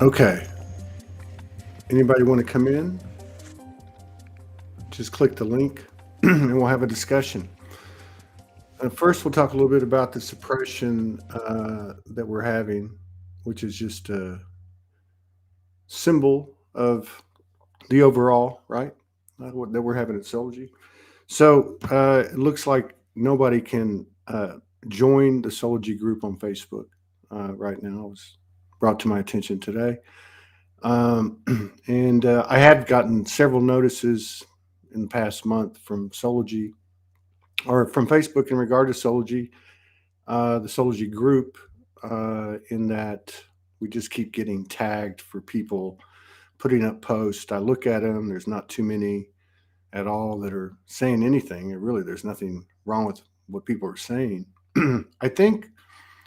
Okay. Anybody want to come in? Just click the link and we'll have a discussion. First, we'll talk a little bit about the suppression that we're having, which is just a symbol of the overall, right? That we're having at Soulogy. So it looks like nobody can join the Soulogy group on Facebook right now. It was brought to my attention today. And I had gotten several notices in the past month from Soulogy or from Facebook in regard to Soulogy, the Soulogy group, in that we just keep getting tagged for people putting up posts. I look at them, there's not too many at all that are saying anything. And really, there's nothing wrong with what people are saying. I think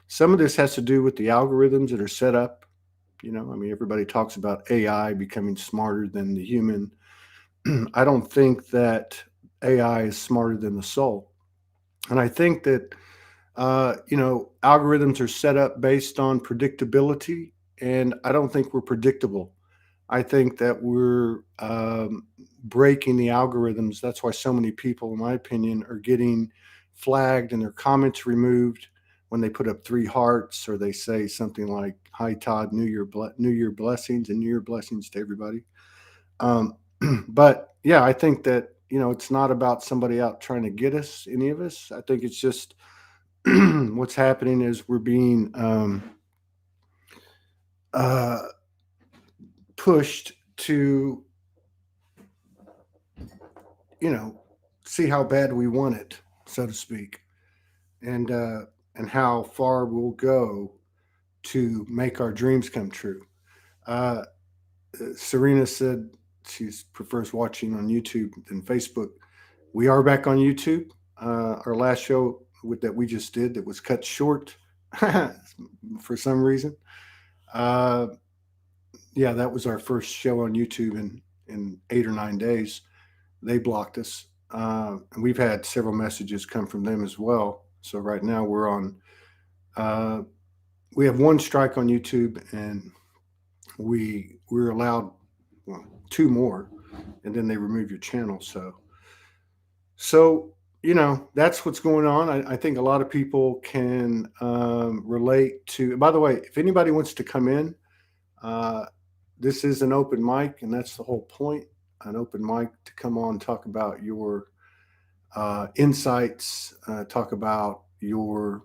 some of this has to do with the algorithms that are set up. I mean, everybody talks about AI becoming smarter than the human. I don't think that AI is smarter than the soul. And I think that, algorithms are set up based on predictability. And I don't think we're predictable. I think that we're breaking the algorithms. That's why so many people, in my opinion, are getting flagged and their comments removed when they put up 3 hearts or they say something like, "Hi Todd, New Year blessings and New Year blessings to everybody." Um, but yeah, I think that it's not about somebody out trying to get us, any of us. I think it's just what's happening is we're being uh, pushed to see how bad we want it, so to speak, and how far we'll go to make our dreams come true. Uh, Serena said she prefers watching on YouTube than Facebook. We are back on YouTube. Our last show that we just did that was cut short for some reason. Uh, yeah, that was our first show on YouTube in 8 or 9 days. They blocked us. And we've had several messages come from them as well. So right now we're on. Uh, we have 1 strike on YouTube, and we're allowed, well, 2 more, and then they remove your channel. So that's what's going on. I think a lot of people can relate to. By the way, if anybody wants to come in, uh, this is an open mic, and that's the whole point. An open mic to come on, talk about your insights, talk about your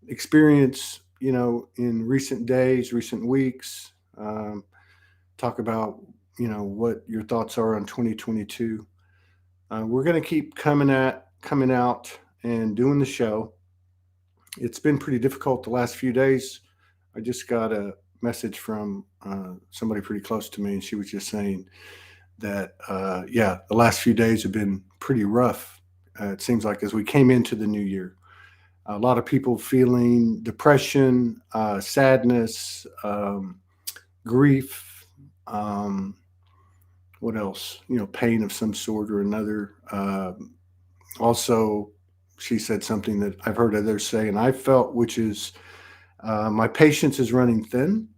experience, in recent days, recent weeks. Talk about, what your thoughts are on 2022. We're going to keep coming out and doing the show. It's been pretty difficult the last few days. I just got a message from somebody pretty close to me, and she was just saying that, yeah, the last few days have been pretty rough. It seems like as we came into the new year, a lot of people feeling depression, sadness, grief, what else? Pain of some sort or another. Also, she said something that I've heard others say, and I felt, which is my patience is running thin.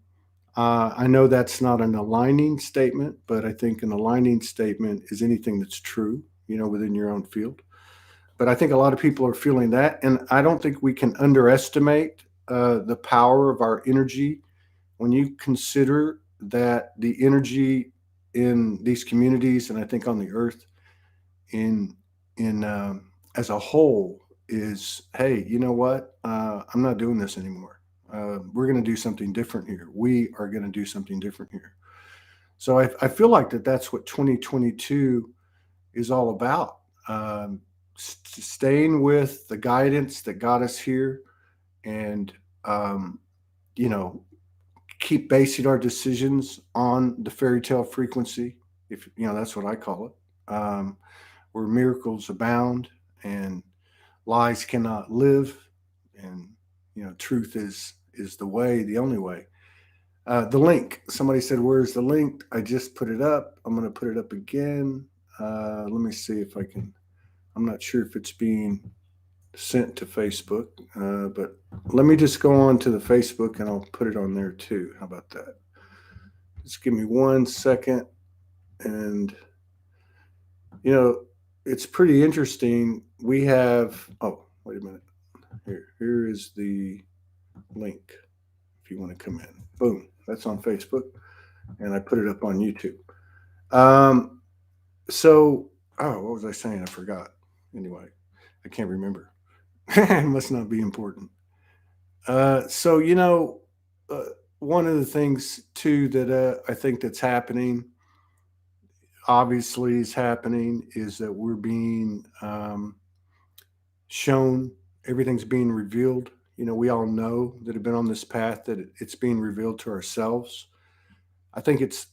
I know that's not an aligning statement, but I think an aligning statement is anything that's true, within your own field. But I think a lot of people are feeling that, and I don't think we can underestimate the power of our energy when you consider that the energy in these communities, and I think on the earth, in as a whole, is, hey, you know what? I'm not doing this anymore. We're going to do something different here. We are going to do something different here. So I feel like that's what 2022 is all about. Staying with the guidance that got us here, and um, you know keep basing our decisions on the fairy tale frequency, if that's what I call it, where miracles abound and lies cannot live, and truth is the way, the only way. The link, somebody said, where's the link? I just put it up. I'm going to put it up again. Let me see if I can. I'm not sure if it's being sent to Facebook, but let me just go on to the Facebook and I'll put it on there too. How about that? Just give me 1 second. And, it's pretty interesting. We have, oh, wait a minute. Here is the link if you want to come in. Boom. That's on Facebook. And I put it up on YouTube. Um, so, oh, what was I saying? I forgot. Anyway, I can't remember. It must not be important. So, uh, one of the things too that I think that's happening, obviously, is happening is that we're being shown, everything's being revealed. We all know that have been on this path that it's being revealed to ourselves. I think it's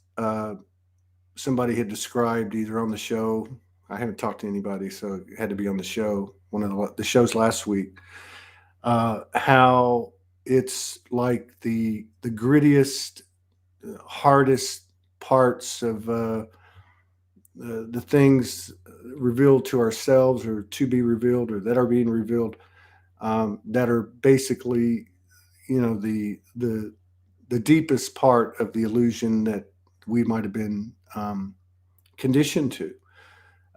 somebody had described either on the show. I haven't talked to anybody, so it had to be on the show. One of the shows last week, how it's like the grittiest, hardest parts of the things revealed to ourselves or to be revealed or that are being revealed, that are basically, the deepest part of the illusion that we might have been conditioned to.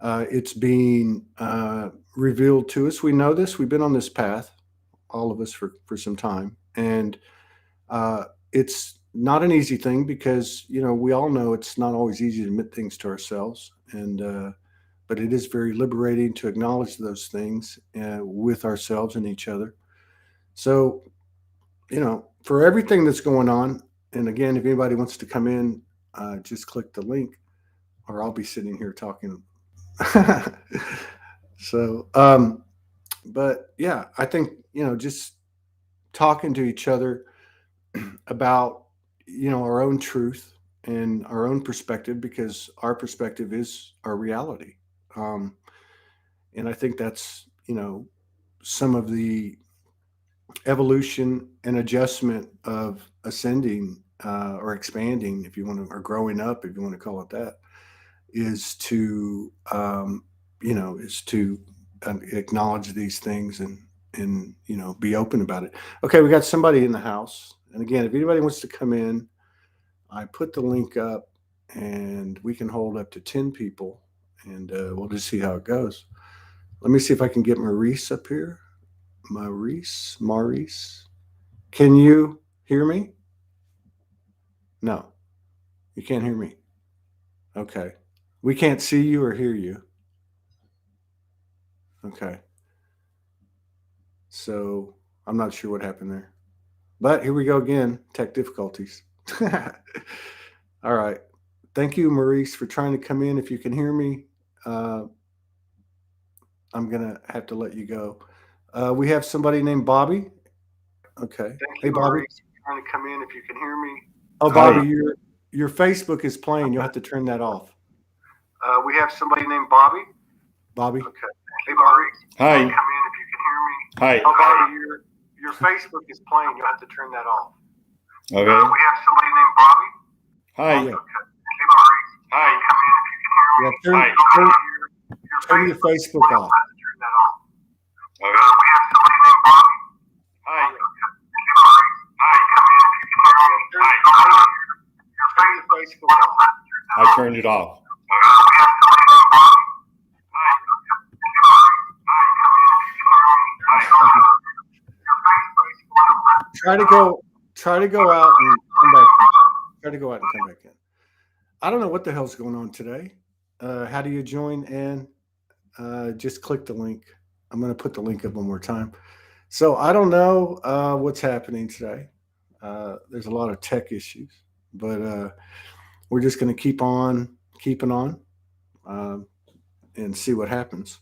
It's being revealed to us. We know this. We've been on this path, all of us, for some time, and it's not an easy thing because we all know it's not always easy to admit things to ourselves, and but it is very liberating to acknowledge those things with ourselves and each other. So for everything that's going on, and again, if anybody wants to come in, just click the link, or I'll be sitting here talking. So, but yeah, I think just talking to each other about our own truth and our own perspective, because our perspective is our reality. um, and I think that's some of the evolution and adjustment of ascending, or expanding, if you want to, or growing up, if you want to call it that, is to is to acknowledge these things and be open about it. Okay, we got somebody in the house, and again, if anybody wants to come in, I put the link up, and we can hold up to 10 people, and we'll just see how it goes. Let me see if I can get Maurice up here. Maurice, can you hear me? No, you can't hear me. Okay, we can't see you or hear you. Okay, so I'm not sure what happened there. But here we go again, tech difficulties. All right. Thank you, Maurice, for trying to come in. If you can hear me, uh, I'm going to have to let you go. We have somebody named Bobby. Okay. Thank Hey, you, Bobby. Maurice, for trying to come in. If you can hear me. Oh, Bobby, Hi. your Facebook is playing. You'll have to turn that off. We have somebody named Bobby. Bobby. Okay. Hey, Bobby. Hi. Come in if you can hear me. Hi. Oh, Bobby, your Facebook is playing. You'll have to turn that off. Okay. We have somebody named Bobby. Hi. Yeah. Okay. Hey, Bobby. Hi. Come in if you can hear me. Yeah, turn your Facebook off. Turn that off. Okay. We have somebody named Bobby. Hi. Hey, Bobby. Hi. Come in if you can hear me. Turn your Facebook off. I turned it off. Try to go out and come back. Try to go out and come back in. I don't know what the hell's going on today. How do you join? And just click the link. I'm going to put the link up one more time. So I don't know what's happening today. There's a lot of tech issues, but we're just going to keep on keeping on, and see what happens.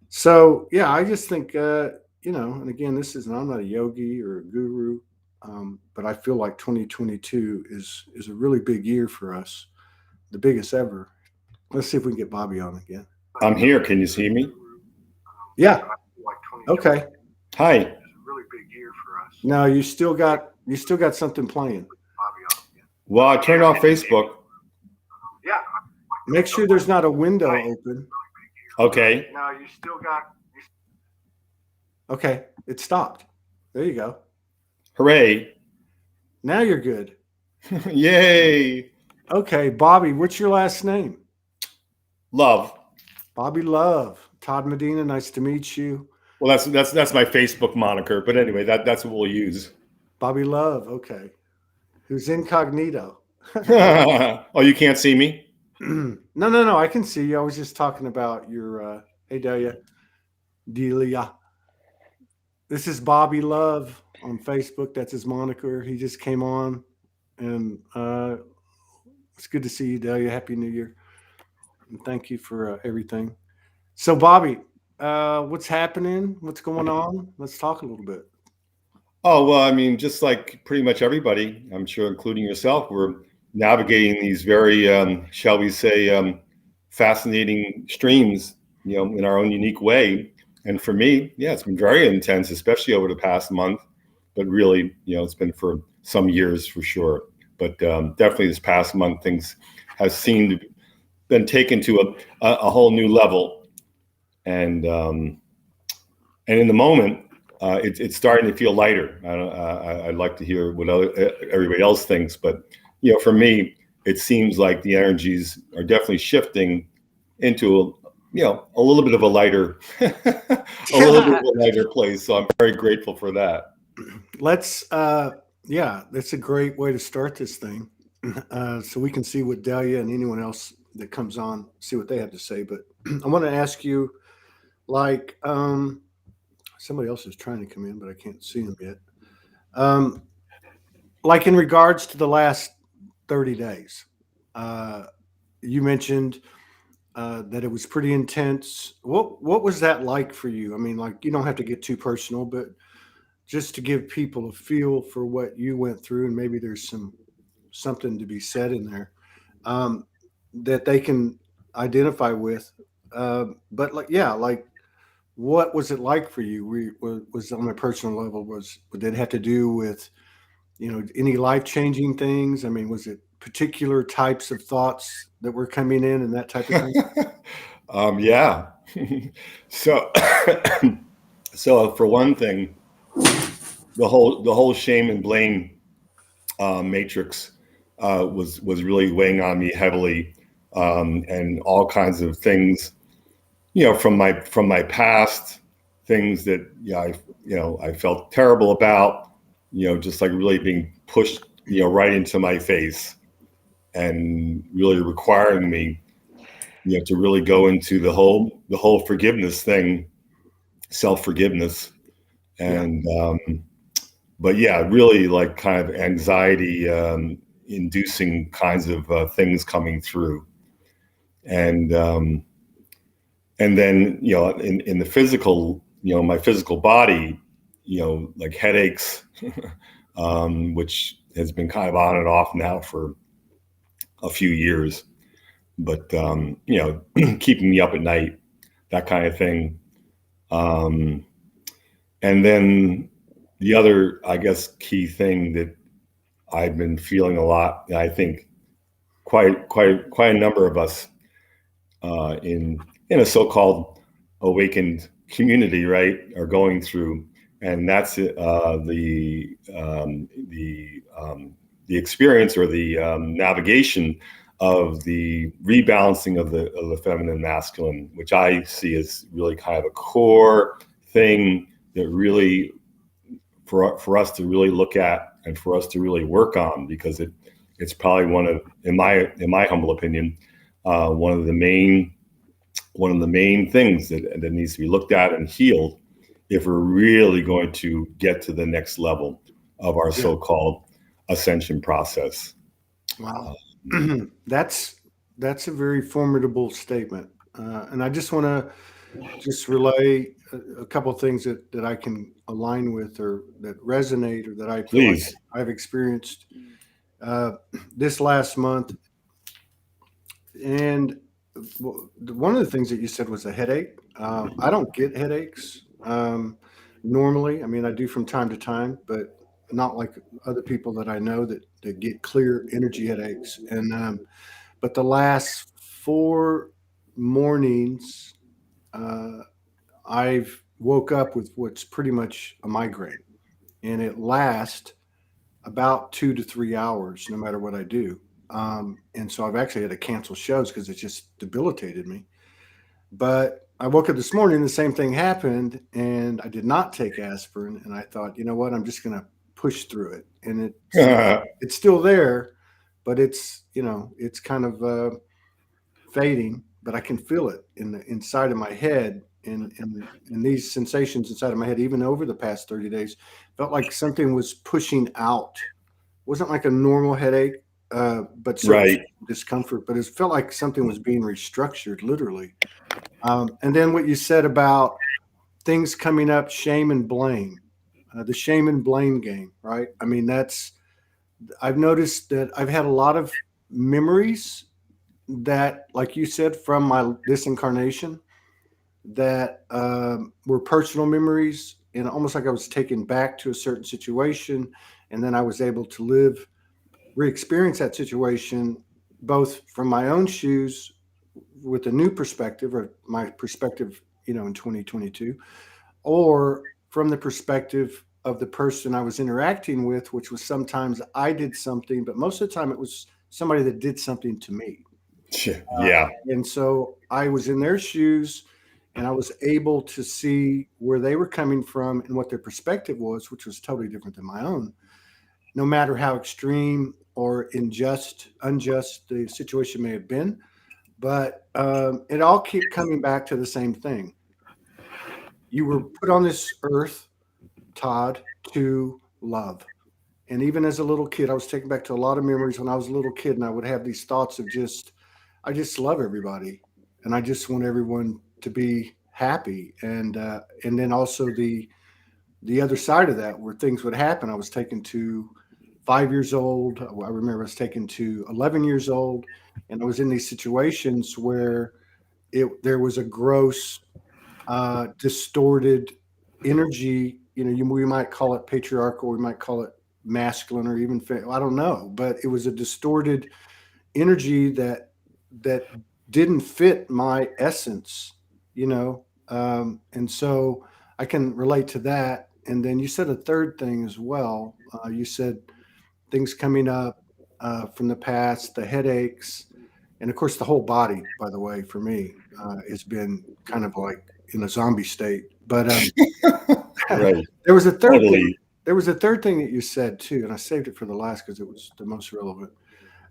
So yeah, I just think and again, I'm not a yogi or a guru, but I feel like 2022 is a really big year for us, the biggest ever. Let's see if we can get Bobby on again. I'm here. Can you see me? Yeah. Okay. Hi. It's a really big year for us. No, you still got something playing. Well, I turned off Facebook. Yeah. Make sure there's not a window open. Okay. No, you still got. Okay, it stopped. There you go. Hooray. Now you're good. Yay! Okay, Bobby, what's your last name? Love. Bobby Love. Todd Medina, nice to meet you. Well, that's my Facebook moniker, but anyway, that's what we'll use. Bobby Love, okay. Who's incognito? Oh, you can't see me? No. I can see you. I was just talking about your, hey, Delia. This is Bobby Love on Facebook. That's his moniker. He just came on, and it's good to see you, Delia. Happy New Year, and thank you for everything. So, Bobby, what's happening? What's going on? Let's talk a little bit. Oh, well, I mean, just like pretty much everybody, I'm sure, including yourself, we're navigating these very, shall we say, fascinating streams, in our own unique way. And for me, yeah, it's been very intense, especially over the past month. But really, it's been for some years for sure. But definitely this past month, things have seemed to been taken to a whole new level. And in the moment, it's starting to feel lighter. I'd like to hear what everybody else thinks, but for me, it seems like the energies are definitely shifting into a little bit of a lighter, a little bit of a lighter place. So I'm very grateful for that. Let's, yeah, that's a great way to start this thing. So we can see what Delia and anyone else that comes on see what they have to say. But I want to ask you, like, somebody else is trying to come in, but I can't see them yet. Um, like in regards to the last 30 days, uh, you mentioned that it was pretty intense. What was that like for you? I mean, like you don't have to get too personal, but just to give people a feel for what you went through, and maybe there's something to be said in there um, that they can identify with. But like, yeah, like what was it like for you? Was on a personal level? Was did it have to do with any life changing things? I mean, was it particular types of thoughts that were coming in and that type of thing? Yeah. So, so for one thing, the whole shame and blame matrix was really weighing on me heavily, and all kinds of things, from my past, things that I felt terrible about, just like really being pushed, right into my face, and really requiring me, to really go into the whole forgiveness thing, self forgiveness, Yeah, and but yeah, really like kind of anxiety inducing kinds of things coming through, and and then in the physical, my physical body, like headaches, which has been kind of on and off now for a few years, but keeping me up at night, that kind of thing. Um, and then the other, I guess, key thing that I've been feeling a lot, and I think quite a number of us in a so-called awakened community, right, are going through, and that's the experience, or the navigation of the rebalancing of the feminine and masculine, which I see as really kind of a core thing that really, for us to really look at, and for us to really work on, because it's probably one of, in my humble opinion, one of the main things that needs to be looked at and healed, if we're really going to get to the next level of our yeah. so-called ascension process. Wow, that's that's a very formidable statement, and I just want to just relay a couple of things that I can align with or that resonate or that I feel like Please. I've experienced uh, this last month. And one of the things that you said was a headache. I don't get headaches normally. I mean, I do from time to time, but not like other people that I know that get clear energy headaches. And but the last 4 mornings, uh, I've woke up with what's pretty much a migraine, and it lasts about 2 to 3 hours, no matter what I do. And so I've actually had to cancel shows because it just debilitated me. But I woke up this morning, the same thing happened, and I did not take aspirin. And I thought, you know what, I'm just going to push through it. And it's still there, but it's kind of fading. But I can feel it in the inside of my head, and these sensations inside of my head, even over the past 30 days, felt like something was pushing out. Wasn't like a normal headache, but certainly Right. discomfort. But it felt like something was being restructured, literally. And then what you said about things coming up, shame and blame, the shame and blame game, right? I mean, I've noticed that I've had a lot of memories that, like you said, from this incarnation that were personal memories, and almost like I was taken back to a certain situation, and then I was able to re-experience that situation, both from my own shoes with a new perspective, or my perspective, in 2022, or from the perspective of the person I was interacting with, which was sometimes I did something, but most of the time it was somebody that did something to me. Yeah. And so I was in their shoes, and I was able to see where they were coming from and what their perspective was, which was totally different than my own, no matter how extreme or unjust the situation may have been. But it all kept coming back to the same thing. You were put on this earth, Todd, to love. And even as a little kid, I was taken back to a lot of memories when I was a little kid, and I would have these thoughts of I just love everybody, and I just want everyone to be happy. And then also the other side of that, where things would happen. I was taken to 5 years old. I remember I was taken to 11 years old, and I was in these situations where there was a gross, distorted energy. We might call it patriarchal, we might call it masculine, or even I don't know, but it was a distorted energy that didn't fit my essence, and so I can relate to that. And then you said a third thing as well. You said things coming up from the past, the headaches, and of course the whole body. By the way, for me, has been kind of like in a zombie state. But Right. there was a third thing. Totally. There was a third thing that you said too, and I saved it for the last because it was the most relevant.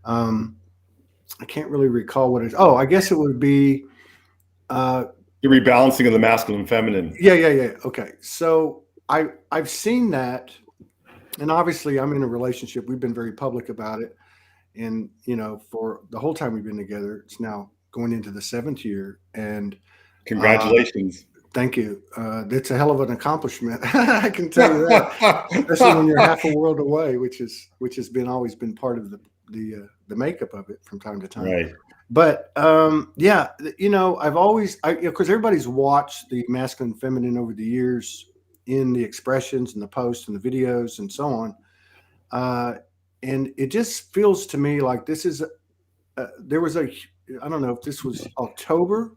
Um, I can't really recall what it is. Oh, I guess it would be. Uh, The rebalancing of the masculine and feminine. yeah. Okay, so I've seen that, and obviously I'm in a relationship. We've been very public about it, and for the whole time we've been together, it's now going into the 7th year. And Congratulations. thank you. It's a hell of an accomplishment. I can tell you that, especially when you're half a world away, which has always been part of the makeup of it from time to time. Right. But yeah, I've always, because everybody's watched the masculine and feminine over the years in the expressions and the posts and the videos and so on, and it just feels to me like this is there was I don't know if this was October.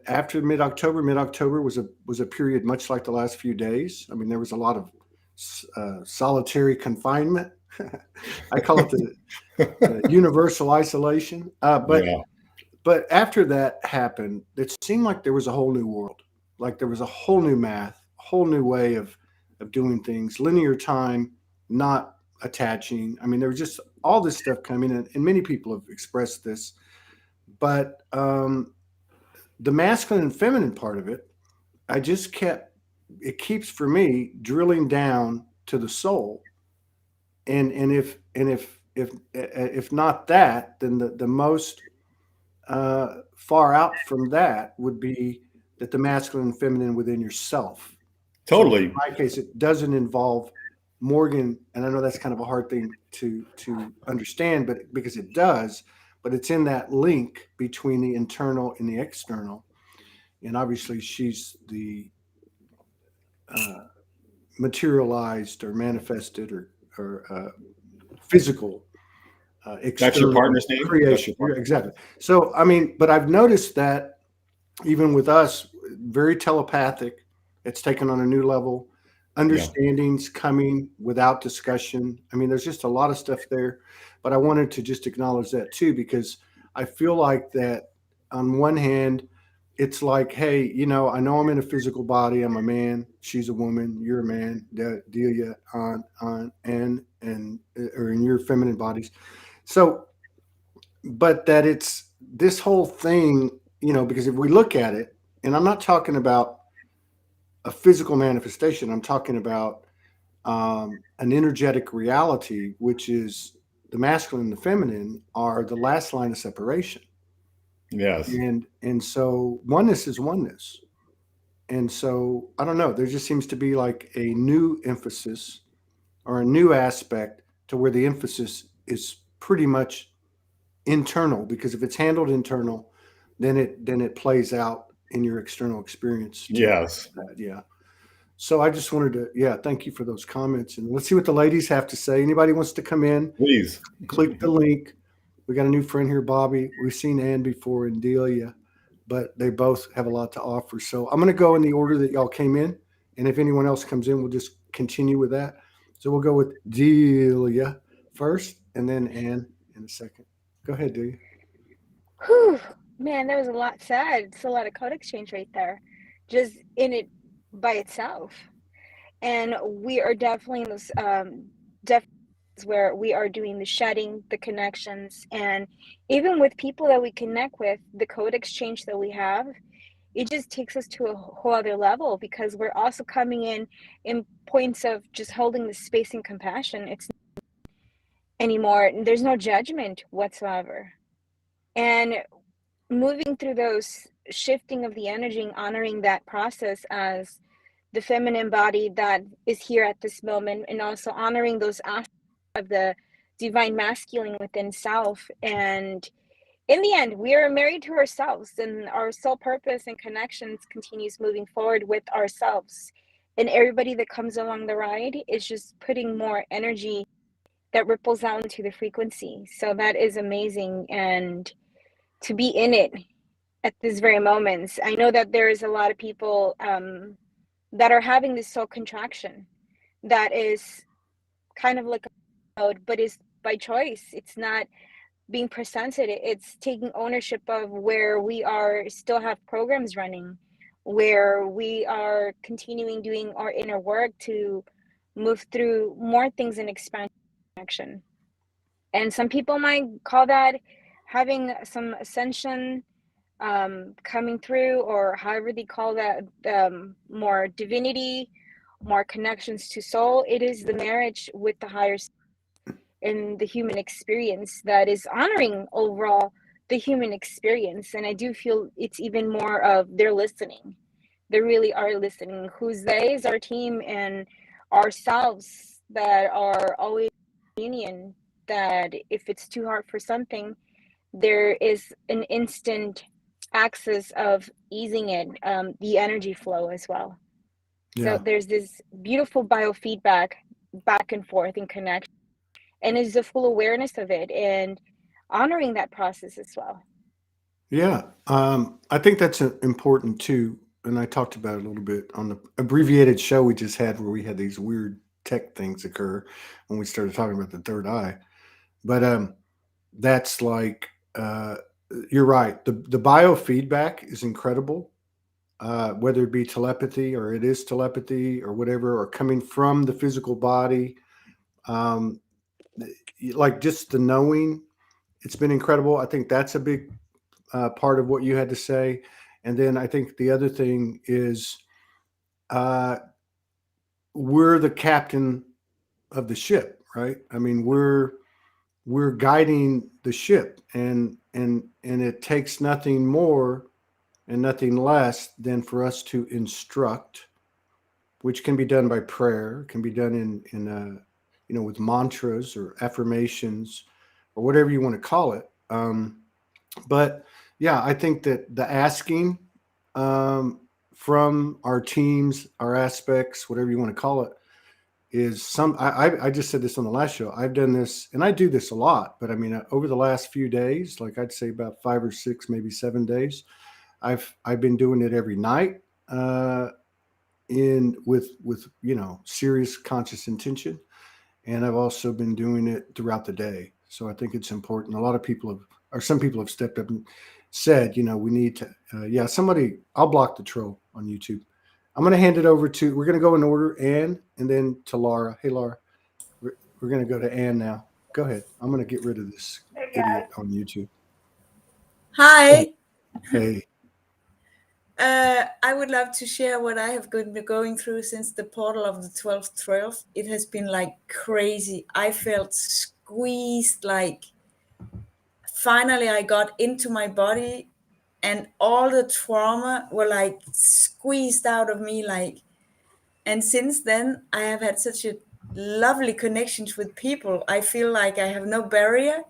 After mid October was a period much like the last few days. I mean, there was a lot of solitary confinement. I call it the universal isolation. Yeah. But after that happened, it seemed like there was a whole new world. Like there was a whole new math, a whole new way of doing things, linear time, not attaching. I mean, there was just all this stuff coming in, and many people have expressed this. But the masculine and feminine part of it, it keeps for me drilling down to the soul. And if not that, then the most far out from that would be that the masculine and feminine within yourself. So Totally. in my case, it doesn't involve Morgan, and I know that's kind of a hard thing to understand, but because it does, but it's in that link between the internal and the external. And obviously, she's the materialized or manifested or physical That's your external partner's name? That's creation. your partner. Exactly. So, I mean, but I've noticed that even with us, very telepathic. It's taken on a new level. Yeah. understandings coming without discussion. I mean, there's just a lot of stuff there, but I wanted to just acknowledge that too, because I feel like that on one hand, it's like, hey, I know I'm in a physical body. I'm a man. She's a woman. You're a man. Delia on and or in your feminine bodies. So, but that it's this whole thing, because if we look at it, and I'm not talking about a physical manifestation, I'm talking about an energetic reality, which is the masculine and the feminine are the last line of separation. Yes. And so oneness is oneness. And so I don't know, there just seems to be like a new emphasis or a new aspect to where the emphasis is pretty much internal, because if it's handled internal, then it plays out in your external experience too. Yes. Yeah. So I just wanted to, yeah, thank you for those comments. And let's see what the ladies have to say. Anybody wants to come in, Please. click the link. We got a new friend here, Bobby. We've seen Ann before and Delia, but they both have a lot to offer. So I'm going to go in the order that y'all came in. And if anyone else comes in, we'll just continue with that. So we'll go with Delia first and then Ann in a second. Go ahead, Delia. Whew, man, that was a lot said. It's a lot of code exchange right there, just in it by itself. And we are definitely in this definitely where we are doing the shedding, the connections, and even with people that we connect with, the code exchange that we have, it just takes us to a whole other level, because we're also coming in points of just holding the space and compassion. It's anymore. There's no judgment whatsoever. And moving through those shifting of the energy and honoring that process as the feminine body that is here at this moment, and also honoring those aspects of the divine masculine within self. And in the end, we are married to ourselves, and our soul purpose and connections continues moving forward with ourselves. And everybody that comes along the ride is just putting more energy that ripples out into the frequency. So that is amazing. And to be in it at this very moment, I know that there's a lot of people that are having this soul contraction that is kind of like a mode, but is by choice. It's not being presented. It's taking ownership of where we are still have programs running, where we are continuing doing our inner work to move through more things and expand action. And some people might call that having some ascension coming through, or however they call that, more divinity, more connections to soul. It is the marriage with the higher in the human experience that is honoring overall the human experience. And I do feel it's even more of they're listening. They really are listening. Who's they is our team and ourselves that are always in union, that if it's too hard for something, there is an instant access of easing it, the energy flow as well. Yeah. So there's this beautiful biofeedback back and forth in connection, and is the full awareness of it and honoring that process as well. Yeah. I think that's important too. And I talked about it a little bit on the abbreviated show we just had where we had these weird tech things occur when we started talking about the third eye. But that's like, you're right. The biofeedback is incredible, whether it be telepathy or it is telepathy or whatever, or coming from the physical body. Um, like just the knowing, it's been incredible. I think that's a big part of what you had to say. And then I think the other thing is uh, we're the captain of the ship, right? I mean, we're guiding the ship, and it takes nothing more and nothing less than for us to instruct, which can be done by prayer, can be done in with mantras or affirmations or whatever you want to call it. But yeah, I think that the asking from our teams, our aspects, whatever you want to call it, is some. I just said this on the last show. I've done this, and I do this a lot. But I mean, over the last few days, like I'd say about 5 or 6, maybe 7 days, I've been doing it every night, with serious conscious intention, and I've also been doing it throughout the day. So I think it's important. A lot of people have, or some people have stepped up and said, we need to. Yeah, somebody. I'll block the troll on YouTube. I'm going to hand it over to. We're going to go in order, Anne, and then to Laura. Hey, Laura. We're going to go to Anne now. Go ahead. I'm going to get rid of this idiot on YouTube. Hi. Hey. I would love to share what I have been going through since the portal of the 12th. It has been like crazy. I felt squeezed, like finally I got into my body and all the trauma were like squeezed out of me. And since then I have had such a lovely connections with people. I feel like I have no barrier,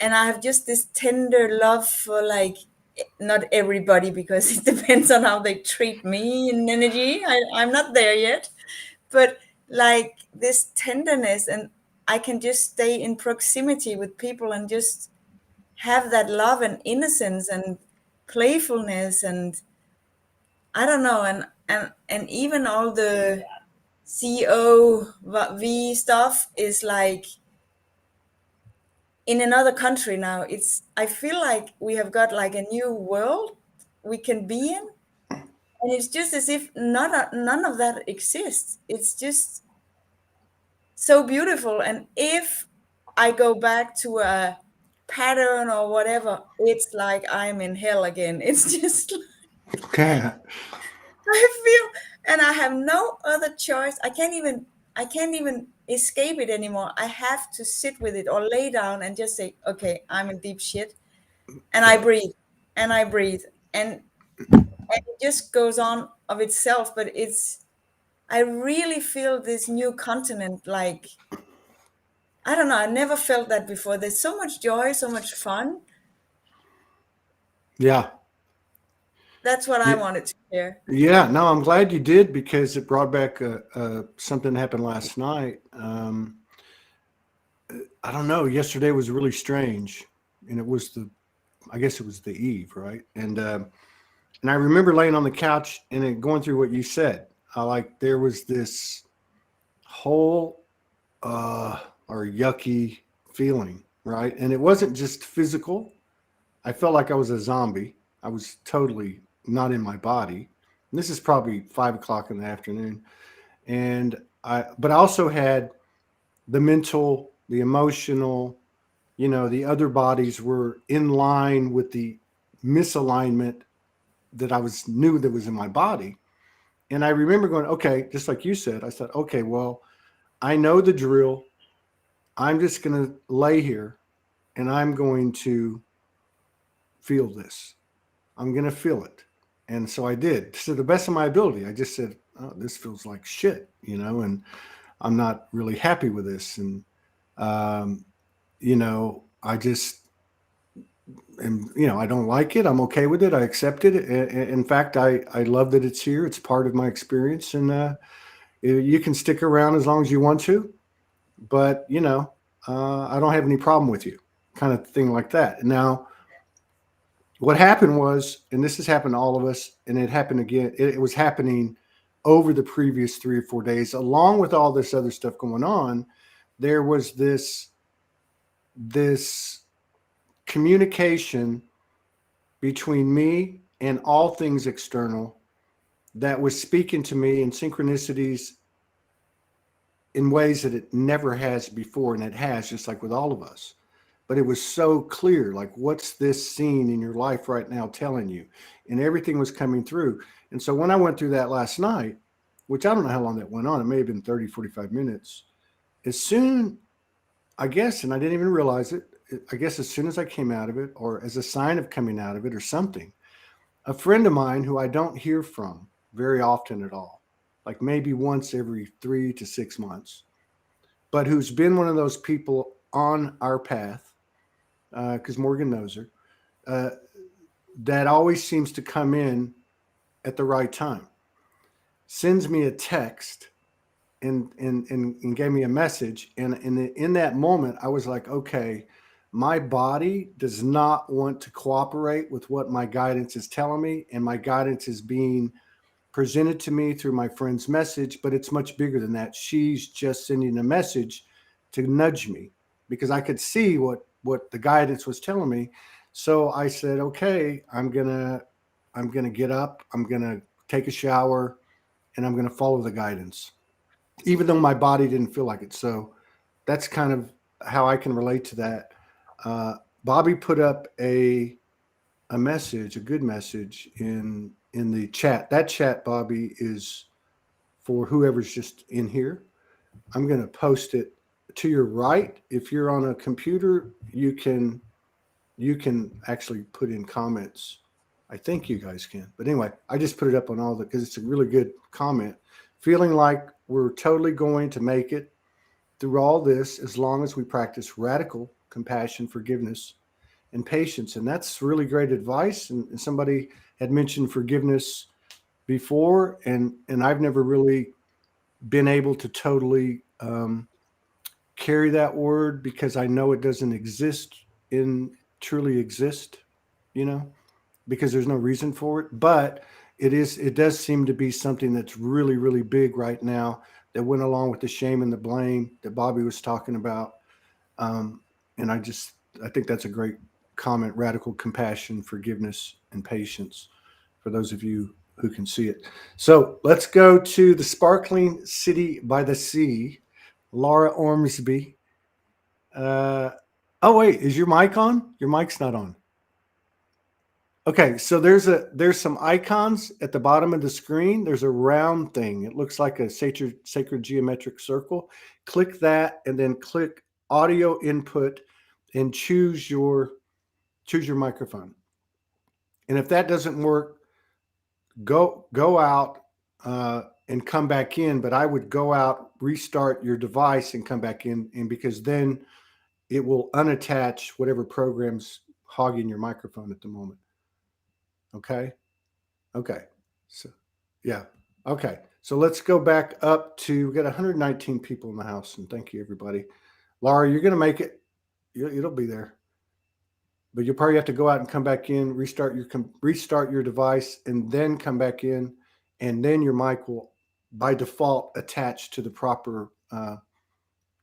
and I have just this tender love for not everybody, because it depends on how they treat me in energy. I'm not there yet, but like this tenderness, and I can just stay in proximity with people and just have that love and innocence and playfulness, and I don't know, and even all the COV stuff is like in another country now. I feel like we have got like a new world we can be in, and it's just as if none of that exists. It's just so beautiful. And if I go back to a pattern or whatever, it's like I'm in hell again. It's just Okay. I feel, and I have no other choice. I can't even escape it anymore. I have to sit with it or lay down and just say, okay, I'm in deep shit. And I breathe and I breathe. And it just goes on of itself. But I really feel this new continent. Like, I don't know. I never felt that before. There's so much joy, so much fun. Yeah. That's what I wanted to share. Yeah, no, I'm glad you did, because it brought back something that happened last night. I don't know. Yesterday was really strange, and I guess it was the eve, right? And I remember laying on the couch and then going through what you said. There was this whole or yucky feeling, right? And it wasn't just physical. I felt like I was a zombie. I was totally not in my body. And this is probably 5 o'clock in the afternoon. But I also had the mental, the emotional, the other bodies were in line with the misalignment that knew that was in my body. And I remember going, okay, just like you said, I said, okay, well, I know the drill. I'm just going to lay here and I'm going to feel this. I'm going to feel it. And so I did, to the best of my ability. I just said, oh, this feels like shit, and I'm not really happy with this. And, I just, and, I don't like it. I'm okay with it. I accept it. In fact, I love that it's here. It's part of my experience. And you can stick around as long as you want to. But, I don't have any problem with you, kind of thing like that. Now, what happened was, and this has happened to all of us, and it happened again, it was happening over the previous 3 or 4 days, along with all this other stuff going on. There was this communication between me and all things external that was speaking to me in synchronicities in ways that it never has before. And it has, just like with all of us. But it was so clear, like, what's this scene in your life right now telling you? And everything was coming through. And so when I went through that last night, which I don't know how long that went on, it may have been 30, 45 minutes. As soon, I guess, and I didn't even realize it, I guess as soon as I came out of it, or as a sign of coming out of it or something, a friend of mine who I don't hear from very often at all, like maybe once every 3 to 6 months, but who's been one of those people on our path, because Morgan knows her, that always seems to come in at the right time, sends me a text and gave me a message. And in that moment, I was like, okay, my body does not want to cooperate with what my guidance is telling me. And my guidance is being presented to me through my friend's message, but it's much bigger than that. She's just sending a message to nudge me because I could see what the guidance was telling me. So I said, okay, I'm gonna get up, I'm gonna take a shower, and I'm gonna follow the guidance, even though my body didn't feel like it. So that's kind of how I can relate to that. Bobby put up a message, a good message in the chat. That chat, Bobby, is for whoever's just in here. I'm going to post it to your right. If you're on a computer, you can actually put in comments. I think you guys can. But anyway, I just put it up on all the, because it's a really good comment. Feeling like we're totally going to make it through all this as long as we practice radical compassion, forgiveness, and patience. And that's really great advice. And somebody had mentioned forgiveness before, and I've never really been able to totally carry that word because I know it doesn't truly exist, because there's no reason for it. But it does seem to be something that's really, really big right now that went along with the shame and the blame that Bobby was talking about. And I think that's a great comment: radical compassion, forgiveness, and patience, for those of you who can see it. So let's go to the sparkling city by the sea, Laura Ormsby. Oh wait, is your mic on? Your mic's not on. Okay, so there's some icons at the bottom of the screen. There's a round thing. It looks like a sacred geometric circle. Click that and then click audio input and choose your microphone. And if that doesn't work, go out and come back in. But I would go out, restart your device, and come back in, and because then it will unattach whatever program's hogging your microphone at the moment. Okay. So yeah. Okay. So let's go back up to, we got 119 people in the house, and thank you, everybody. Laura, you're going to make it. It'll be there. But you'll probably have to go out and come back in, restart your device, and then come back in, and then your mic will, by default, attach to the proper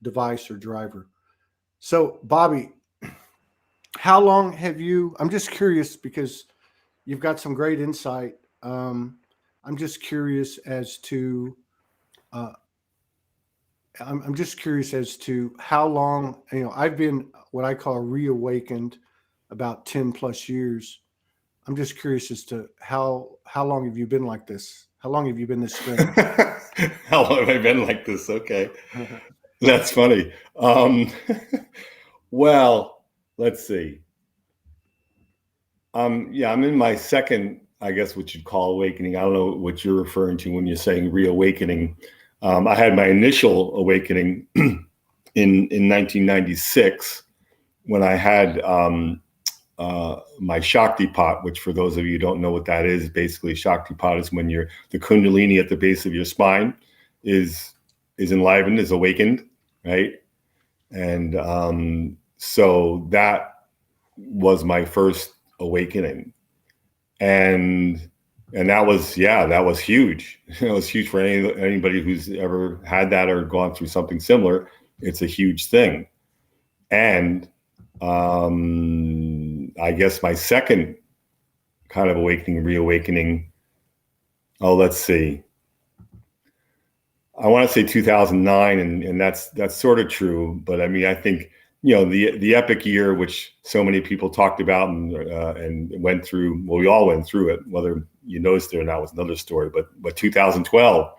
device or driver. So, Bobby, how long have you? I'm just curious because you've got some great insight. I'm just curious as to. I'm just curious as to how long. I've been what I call reawakened about 10 plus years. I'm just curious as to how long have you been like this? How long have you been this strange? How long have I been like this? Okay. That's funny. Well, let's see. I'm in my second, I guess what you'd call awakening. I don't know what you're referring to when you're saying reawakening. I had my initial awakening in 1996 when I had my Shaktipat, which for those of you who don't know what that is, basically Shaktipat is when the Kundalini at the base of your spine is enlivened, is awakened, right? And so that was my first awakening, and that was huge. It was huge for anybody who's ever had that or gone through something similar. It's a huge thing. And I guess my second kind of reawakening, let's see. I want to say 2009, and that's sort of true. But I mean, I think, the epic year, which so many people talked about and went through. Well, we all went through it. Whether you noticed it or not was another story. But 2012,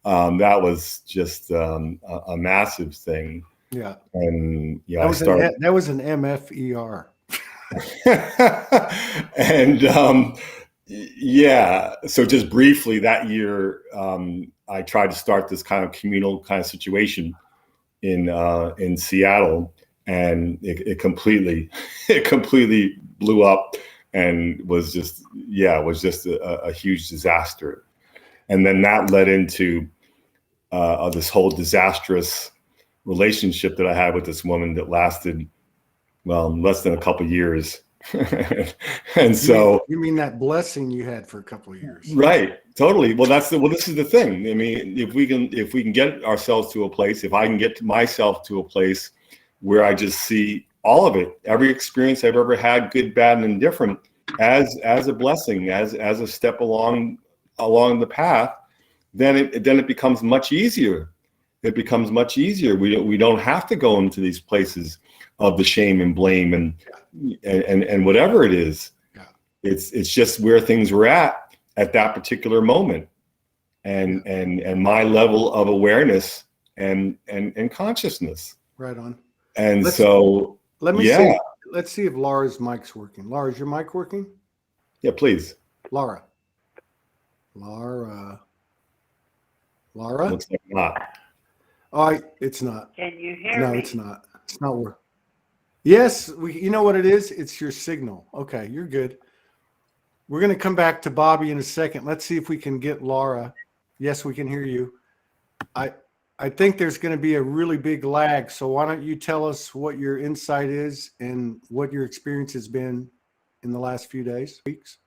that was just a massive thing. Yeah. And that was an MFER. And so just briefly, that year, I tried to start this kind of communal kind of situation in Seattle, and it completely blew up and was just a huge disaster. And then that led into this whole disastrous relationship that I had with this woman that lasted, well, less than a couple of years And so, you mean that blessing you had for a couple of years? right, totally. Well, this is the thing. I mean, if we can get ourselves to a place, if I can get myself to a place where I just see all of it, every experience I've ever had, good, bad, and indifferent, as a blessing, as a step along the path, then it becomes much easier. It becomes much easier. We don't have to go into these places of the shame and blame and whatever it is. Yeah. It's just where things were at that particular moment, and my level of awareness and consciousness. Right on. And Let's see if Laura's mic's working. Laura, is your mic working? Yeah, please. Laura. Looks like not. Oh, it's not. Can you hear me? No, it's not. It's not working. Yes, you know what it is? It's your signal. Okay, you're good. We're going to come back to Bobby in a second. Let's see if we can get Laura. Yes, we can hear you. I think there's going to be a really big lag. So why don't you tell us what your insight is and what your experience has been in the last few days, weeks?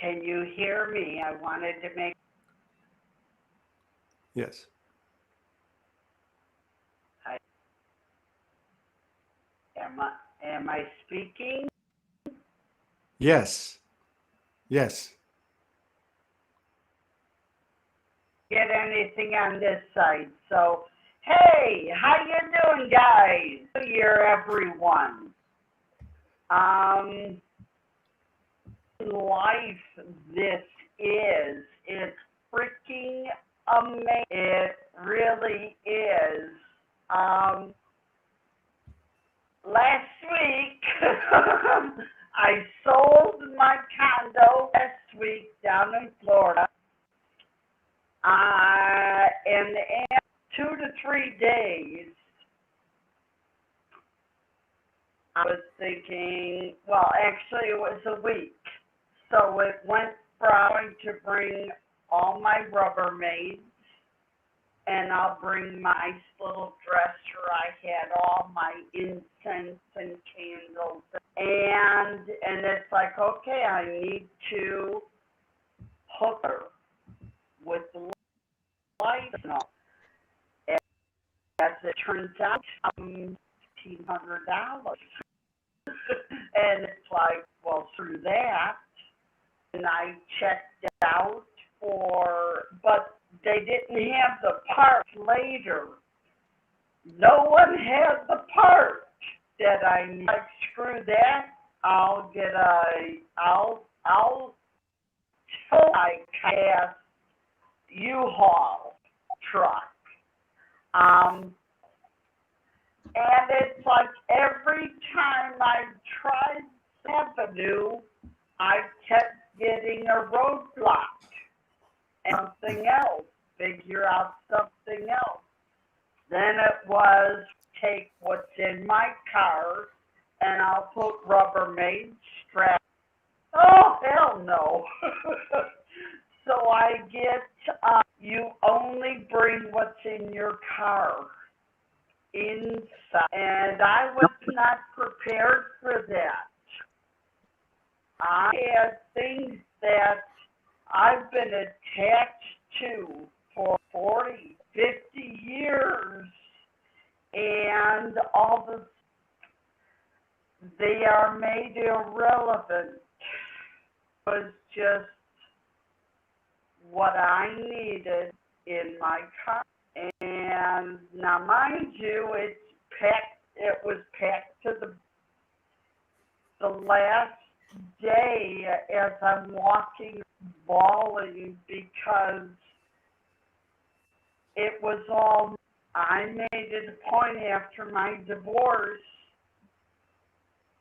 Can you hear me? I wanted to make. Yes. Am I speaking? Yes. Yes. Get anything on this side. So, hey, how you doing, guys? New year, everyone. Life this is. It's freaking amazing. It really is. Last week, I sold my condo last week down in Florida. And in 2 to 3 days, I was thinking, well, actually it was a week. So it went from going to bring all my Rubbermaids, and I'll bring my little dresser. I had all my incense and candles. And it's like, okay, I need to hook her with the lights and all. And as it turns out, $1,500. And it's like, well, through that, and I checked out but they didn't have the part later. No one had the part that I need. Like, screw that. I'll tow my cast U-Haul truck. And it's like every time I tried Avenue, I kept getting a roadblock. Something else, figure out something else. Then it was take what's in my car and I'll put Rubbermaid straps. Oh, hell no. So I get, you only bring what's in your car inside. And I was not prepared for that. I had things that I've been attached to for 40, 50 years, and they are made irrelevant. It was just what I needed in my car. And now, mind you, it was packed to the last day as I'm walking, bawling, because it was all, I made it a point after my divorce.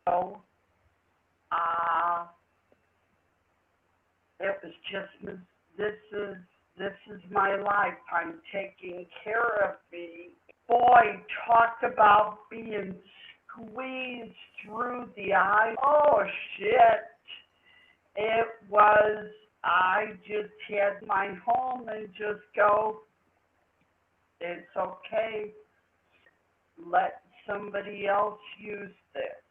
So, it was just, this is my life. I'm taking care of me. Boy, talk about being squeezed through the eye. Oh, shit. It was, I just had my home and just go, it's okay. let somebody else use this.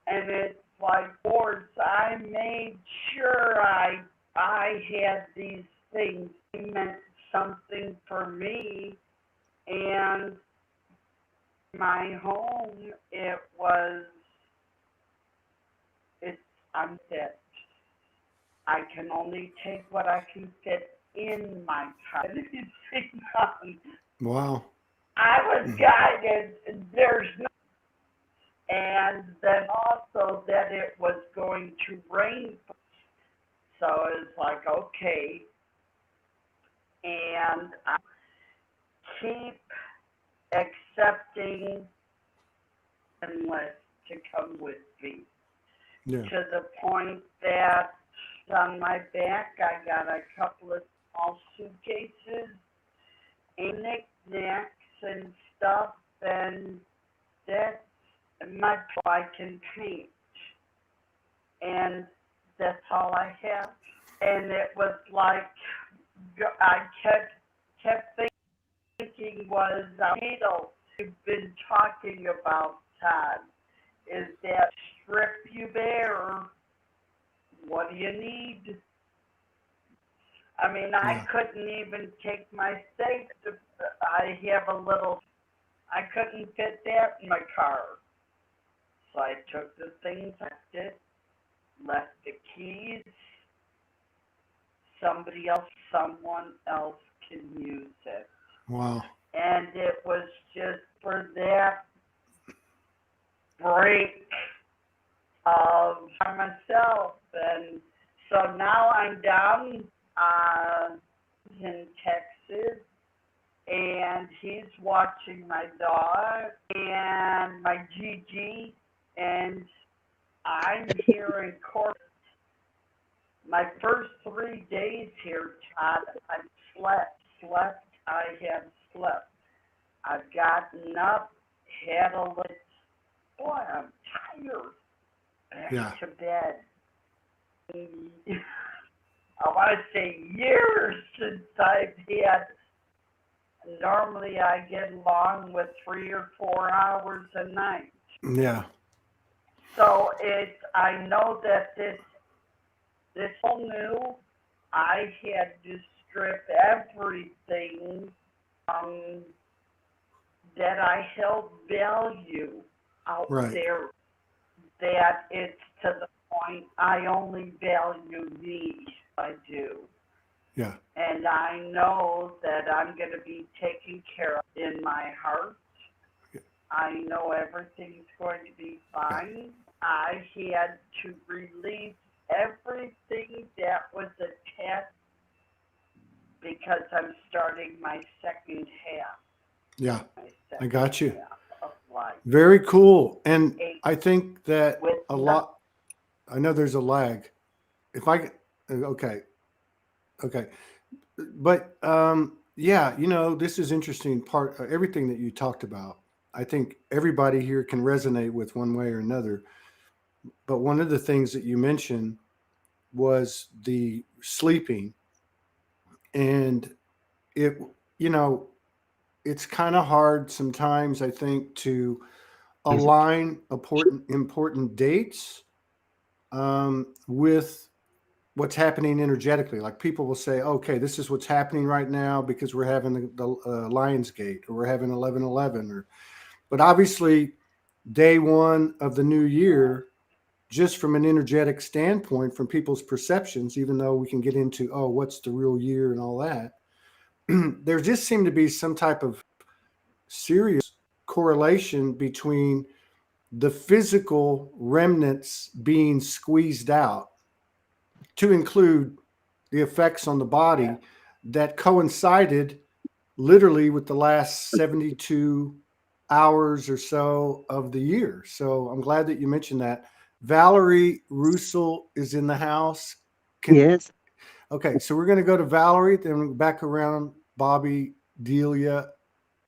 And it's like, boards, I made sure I had these things. They meant something for me. And my home, I'm fit. I can only take what I can fit in my car. Wow. I was guided, there's no, and then also that it was going to rain. So it's like, okay. And I keep accepting endless to come with me. Yeah. To the point that on my back I got a couple of small suitcases and knickknacks and stuff, and that's much I can paint. And that's all I have. And it was like I kept thinking was needle you've been talking about, Todd, is that strip you bare. What do you need? I mean, I couldn't even take my safe. I couldn't fit that in my car. So I took the things, left the keys. Someone else can use it. Wow. And it was just for that break of myself. And so now I'm down in Texas, and he's watching my dog and my Gigi, and I'm here in court. My first 3 days here, Todd, I've slept. I've gotten up, had a little, boy, I'm tired. Back to bed. I want to say years since I've had, normally I get along with 3 or 4 hours a night. Yeah. So I know that this whole new, I had to strip everything that I held value out there, that it's to the point I only value me. I do. Yeah. And I know that I'm going to be taken care of in my heart. Yeah. I know everything's going to be fine. I had to release everything that was attached because I'm starting my second half. Yeah, I got you. Of life. Very cool. And I think that I know there's a lag. Okay. But yeah, this is interesting part, everything that you talked about. I think everybody here can resonate with one way or another. But one of the things that you mentioned was the sleeping, and it, it's kind of hard sometimes, I think, to align important dates with what's happening energetically. Like people will say, okay, this is what's happening right now because we're having the Lionsgate, or we're having 11/11, but obviously day one of the new year, just from an energetic standpoint, from people's perceptions, even though we can get into, what's the real year and all that, there just seemed to be some type of serious correlation between the physical remnants being squeezed out to include the effects on the body that coincided literally with the last 72 hours or so of the year. So I'm glad that you mentioned that. Valerie Russell is in the house. Yes. Okay, so we're going to go to Valerie, then back around Bobby, Delia,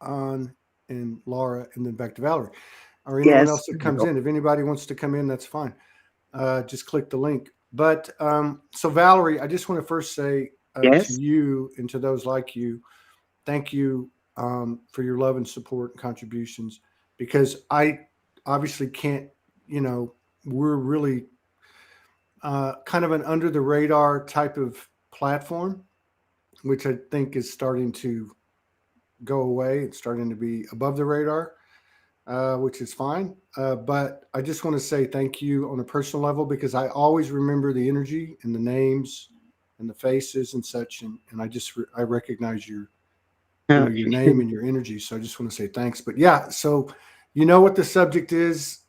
and Laura, and then back to Valerie. Or anyone else that comes in. If anybody wants to come in, that's fine. Just click the link. But so Valerie, I just want to first say to you and to those like you, thank you for your love and support and contributions. because I obviously can't, you know, we're really kind of an under the radar type of platform, which I think is starting to go away. It's starting to be above the radar, which is fine. But I just want to say thank you on a personal level, because I always remember the energy and the names and the faces and such, and I recognize your name and your energy. So I just want to say thanks. But yeah, so you know what the subject is: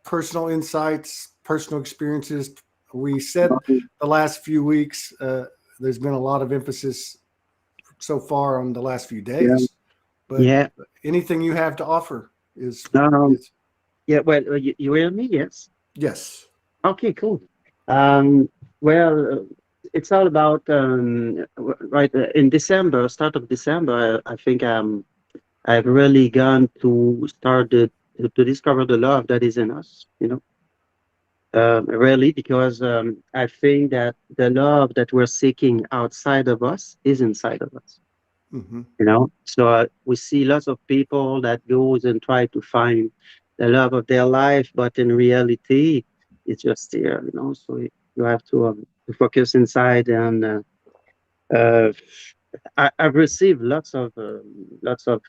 personal insights, personal experiences. We said the last few weeks. There's been a lot of emphasis so far on the last few Yeah. days, but Yeah. anything you have to offer is Um, is yeah. Well, you hear me? Yes. yes. Okay. Cool. Um, well, it's all about right in December, start of December. I think I've really gone to start to discover the love that is in us. You know, really, because I think that the love that we're seeking outside of us is inside of us. Hmm. You know, so we see lots of people that goes and try to find the love of their life, but in reality, it's just here. You know, so you have to focus inside and. Uh, I've received lots of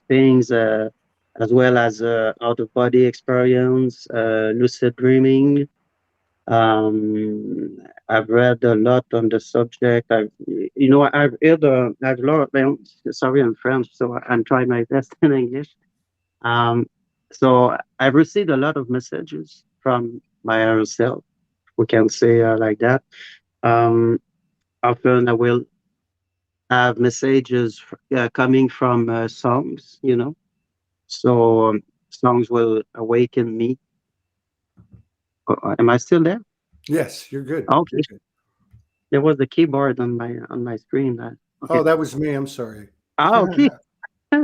things, as well as out of body experience, lucid dreaming. I've read a lot on the subject. I've learned. Well, sorry, I'm French, so I'm trying my best in English. Um, so I've received a lot of messages from my higher self. We can say like that. Um, Often I will have messages coming from songs, you know. So songs will awaken me. Am I still there? Yes, you're good. Okay. You're good. There was the keyboard on my screen. Okay. Oh, that was me. I'm sorry. Ah, okay.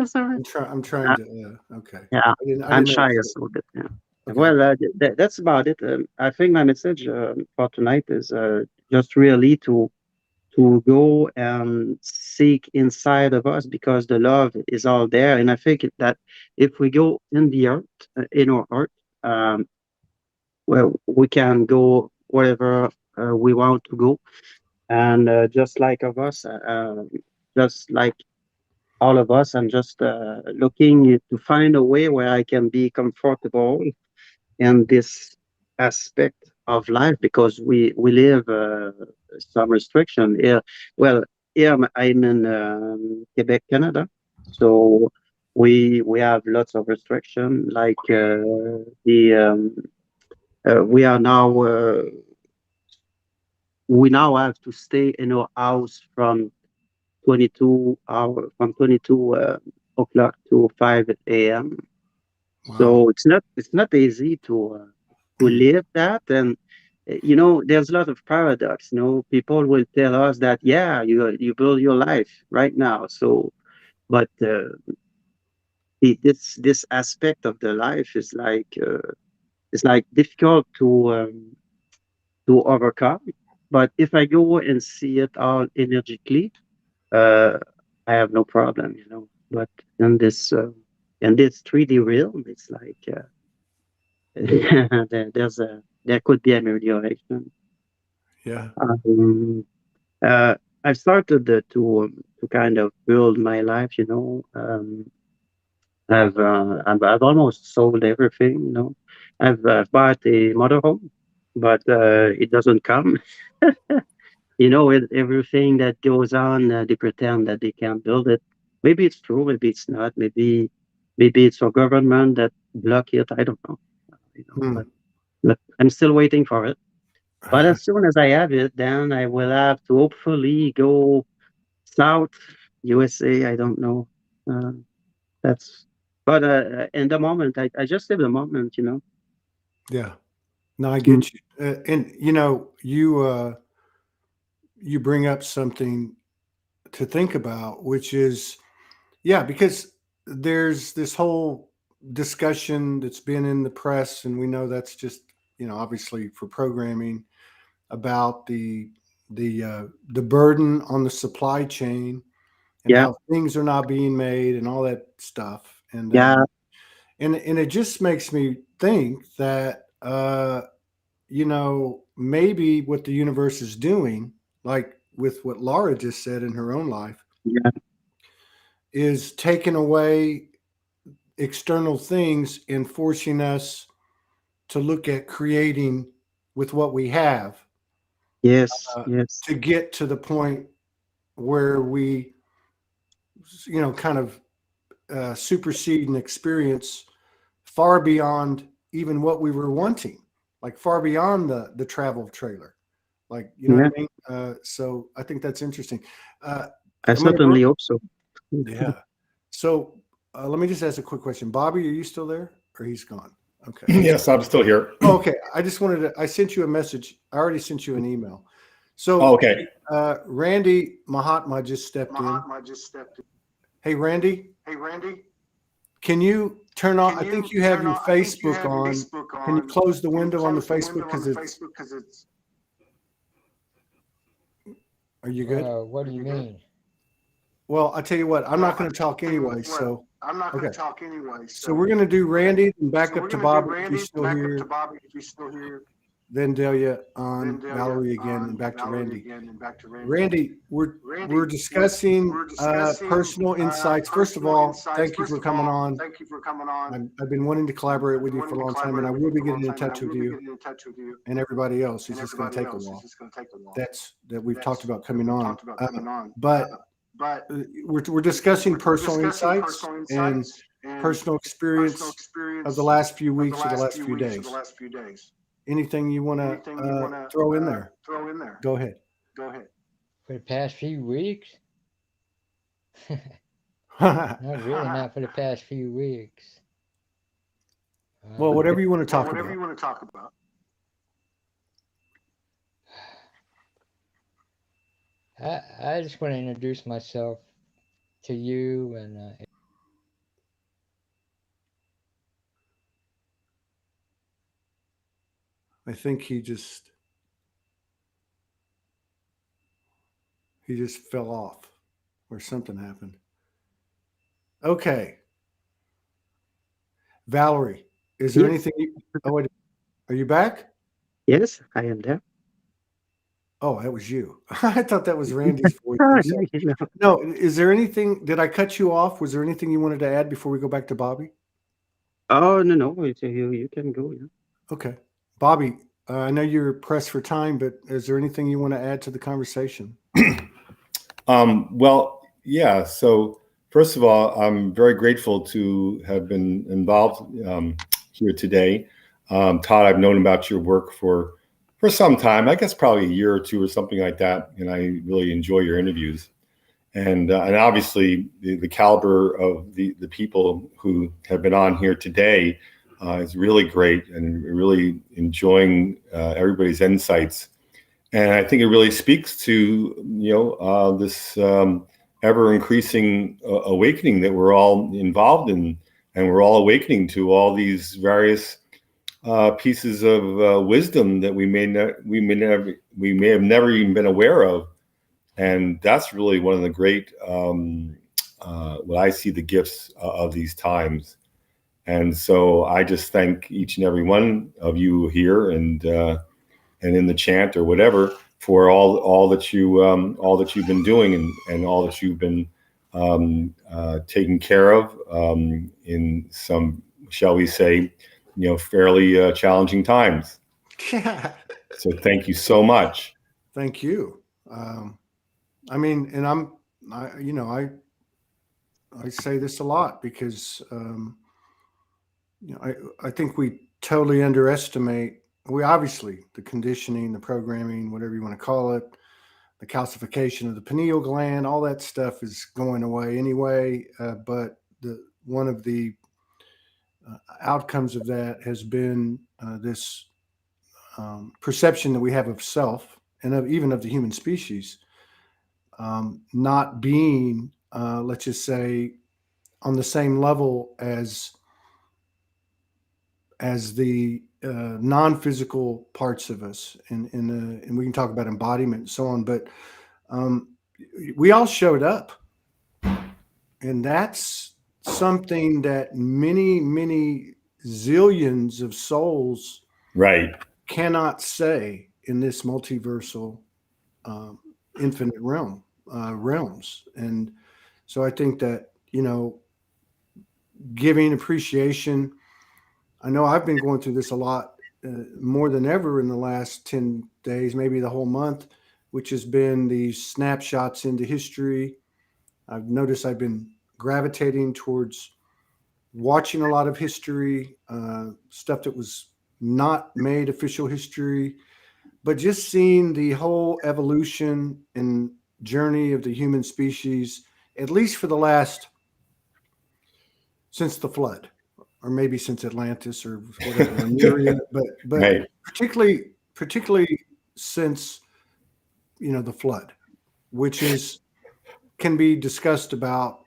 Sorry. I'm trying Uh, to. Okay. yeah, I I'm didn't know. shy a little bit. Yeah. Okay. Well, that's about it. I think my message for tonight is just really to go and seek inside of us, because the love is all there. And I think that if we go in the earth, in our heart, um, well, we can go wherever we want to go. And just like of us, just like all of us, I'm just looking to find a way where I can be comfortable in this aspect of life, because we live some restriction here. Well, here I'm in Quebec, Canada, so we have lots of restriction, like the we are now we now have to stay in our house from 22 o'clock to 5 a.m. Wow. So it's not easy to live that. And you know, there's a lot of paradox. You know, people will tell us that, yeah, you build your life right now. So, but this aspect of the life is like difficult to overcome. But if I go and see it all energetically, uh, I have no problem. You know, but in this 3D realm, it's like there could be amelioration. Yeah. Um, I've started to kind of build my life. You know, I've almost sold everything. You know, I've bought a motorhome, but it doesn't come. You know, with everything that goes on, they pretend that they can build it. Maybe it's true, maybe it's not. Maybe it's our government that block it. I don't know. You know, Hmm. but look, I'm still waiting for it. But as soon as I have it, then I will have to hopefully go south, USA. I don't know. Uh, that's, but in the moment, I just live the moment, you know. Yeah. No, I Mm. get you. And you know, you bring up something to think about, which is, yeah, because there's this whole discussion that's been in the press, and we know that's just, you know, obviously for programming, about the burden on the supply chain and Yeah, how things are not being made and all that stuff. yeah, And it just makes me think that, maybe what the universe is doing, like with what Laura just said in her own life, Yeah. is taking away external things and forcing us to look at creating with what we have, Yes. Yes. to get to the point where we, kind of supersede and experience far beyond even what we were wanting, like far beyond the travel trailer. Like, you know what I mean? So I think that's interesting. I I'm gonna go- certainly hope so. Yeah. So let me just ask a quick question. Bobby, are you still there or he's gone? Okay. Yes, I'm still here. Oh, okay. I just I sent you a message. I already sent you an email. So, Oh, okay. Randy Mahatma just stepped in. Hey, Randy, can you turn on? I think you have your Facebook on. Can you close the window on the Facebook? Because it's. Are you good? What do you mean? Well, I tell you what, I'm not going to talk anyway. So, okay. So we're going to do Randy and back up to Bob if he's still here. Then Delia on Valerie again and back to Randy. Randy, we're discussing personal insights. First of all, thank you for coming on. I've been wanting to collaborate with you for a long time, and I will be getting in touch with you and everybody else. It's just going to take a while. That we've talked about coming on. But we're discussing personal insights and personal experience of the last few weeks or the last few days. Anything you want to throw in there? Go ahead. For the past few weeks? Not really, not for the past few weeks. Well, whatever you want to talk about. I just want to introduce myself to you and I think he just fell off or something happened. Okay. Valerie, is there anything wait, are you back? Yes, I am there. Oh, that was you. I thought that was Randy's voice. No, is there anything, did I cut you off? Was there anything you wanted to add before we go back to Bobby? Oh, no. You can go. Yeah. Okay. Bobby, I know you're pressed for time, but is there anything you want to add to the conversation? Well, yeah. So first of all, I'm very grateful to have been involved here today. Todd, I've known about your work for some time, I guess probably a year or two or something like that. And I really enjoy your interviews. And obviously the caliber of the people who have been on here today is really great, and really enjoying everybody's insights. And I think it really speaks to, this ever increasing awakening that we're all involved in, and we're all awakening to all these various pieces of wisdom that we may have never even been aware of. And that's really one of the great, what I see the gifts of these times. And so I just thank each and every one of you here and in the chant or whatever for all that you've been doing and all that you've been taking care of in some, shall we say, fairly challenging times. So thank you so much. Thank you. I mean, and I say this a lot because, I think we totally underestimate, obviously the conditioning, the programming, whatever you want to call it, the calcification of the pineal gland, all that stuff is going away anyway. But one of the outcomes of that has been this perception that we have of self and even of the human species not being, let's just say, on the same level as the non-physical parts of us, and we can talk about embodiment and so on. But we all showed up, and that's something that many zillions of souls Right. cannot say in this multiversal infinite realms. And so I think that, giving appreciation. I know I've been going through this a lot, more than ever in the last 10 days, maybe the whole month, which has been these snapshots into history. I've noticed I've been gravitating towards watching a lot of history, stuff that was not made official history, but just seeing the whole evolution and journey of the human species, at least for the last, since the flood, or maybe since Atlantis or whatever, Lemuria, but Right. particularly since the flood, which can be discussed about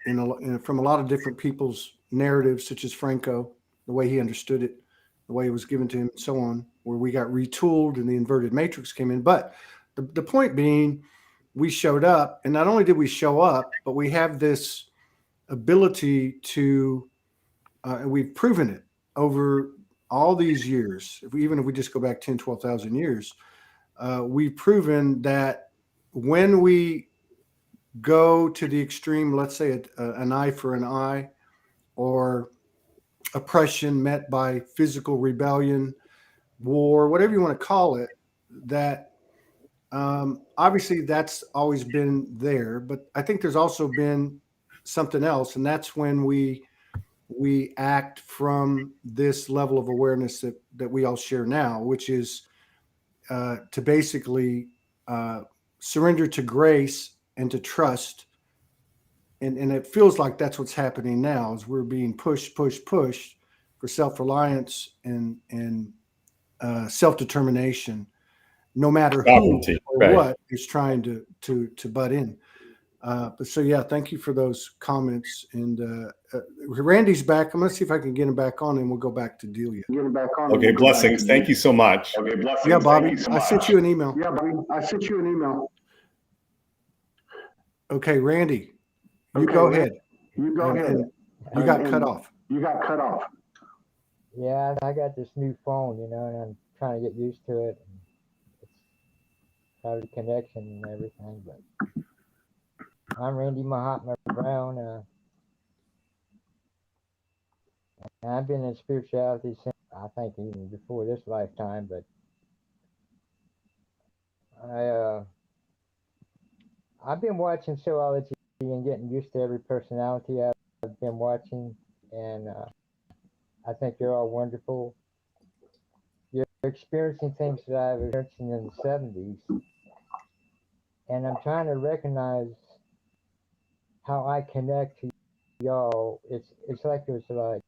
from a lot of different people's narratives, such as Franco, the way he understood it, the way it was given to him, and so on, where we got retooled and the inverted matrix came in. But the point being, we showed up, and not only did we show up, but we have this ability to, and we've proven it over all these years. Even if we just go back 10, 12,000 years, we've proven that when we go to the extreme, let's say an eye for an eye, or oppression met by physical rebellion, war, whatever you want to call it, that obviously that's always been there. But I think there's also been something else, and that's when we act from this level of awareness that we all share now, which is to basically surrender to grace and to trust. And it feels like that's what's happening now, is we're being pushed for self-reliance and self-determination, no matter who Sovereignty. or Right. what is trying to butt in. But so, yeah, thank you for those comments. And Randy's back. I'm going to see if I can get him back on, and we'll go back to Delia. Okay. Blessings. Thank you so much. Okay, blessings. Yeah, Bobby, Thank you so I much. sent you an email. Yeah, Bobby, I sent you an email. Okay, Randy, you Okay, go Randy, ahead. You go ahead. And you got cut off. You got cut off. Yeah, I got this new phone, and I'm trying to get used to it. And it's probably connection and everything, but I'm Randy Mahatma Brown. And I've been in spirituality since, I think, even before this lifetime, but I've been watching Soulogy and getting used to every personality I've been watching, and I think you're all wonderful. You're experiencing things that I was experiencing in the 70s, and I'm trying to recognize how I connect to y'all. It's like there's like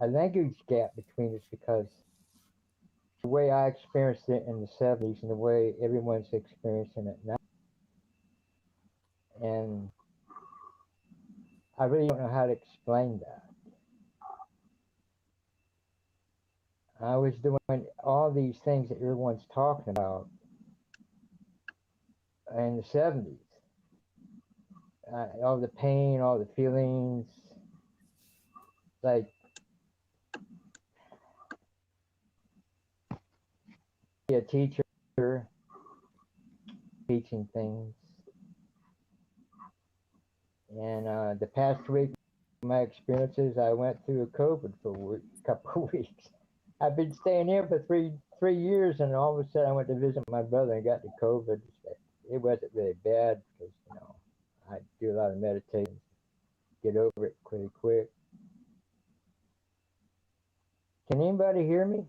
a language gap between us, because the way I experienced it in the 70s and the way everyone's experiencing it now. And I really don't know how to explain that. I was doing all these things that everyone's talking about in the 70s. All the pain, all the feelings, like a teacher teaching things. And the past week, my experiences, I went through a COVID for a couple of weeks. I've been staying here for three years, and all of a sudden I went to visit my brother and got the COVID. It wasn't really bad, because I do a lot of meditating, get over it pretty quick. Can anybody hear me?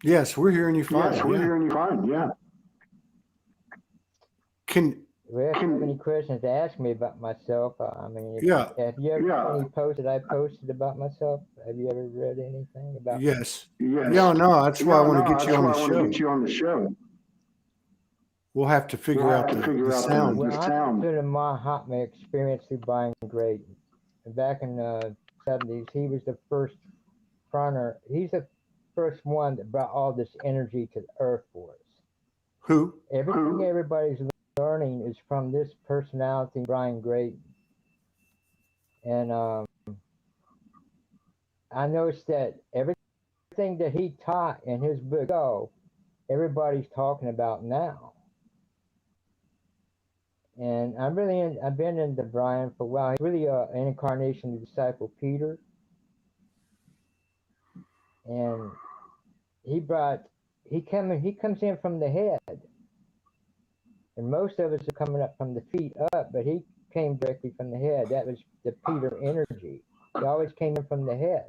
Yes, we're hearing you fine. Yes, we're hearing you fine. Yeah. Well, if you have any questions to ask me about myself, I mean, Yeah. have you ever any posts that I posted about myself? Have you ever read anything about? Yes. Yes. Yeah, no, that's why I want to get you on the I want to show. get you on the show. We'll have to figure out the sound. Well, I'm through the Mahatma experience through Brian Great. Back in the 70s, he was the first fronter. He's the first one that brought all this energy to the earth for us. Who? Everything everybody's learning is from this personality, Brian Great. And I noticed that everything that he taught in his book, everybody's talking about now. And I've been into Brian for a while. He's really an incarnation of the disciple Peter. And he comes in from the head. And most of us are coming up from the feet up, but he came directly from the head. That was the Peter energy. He always came in from the head.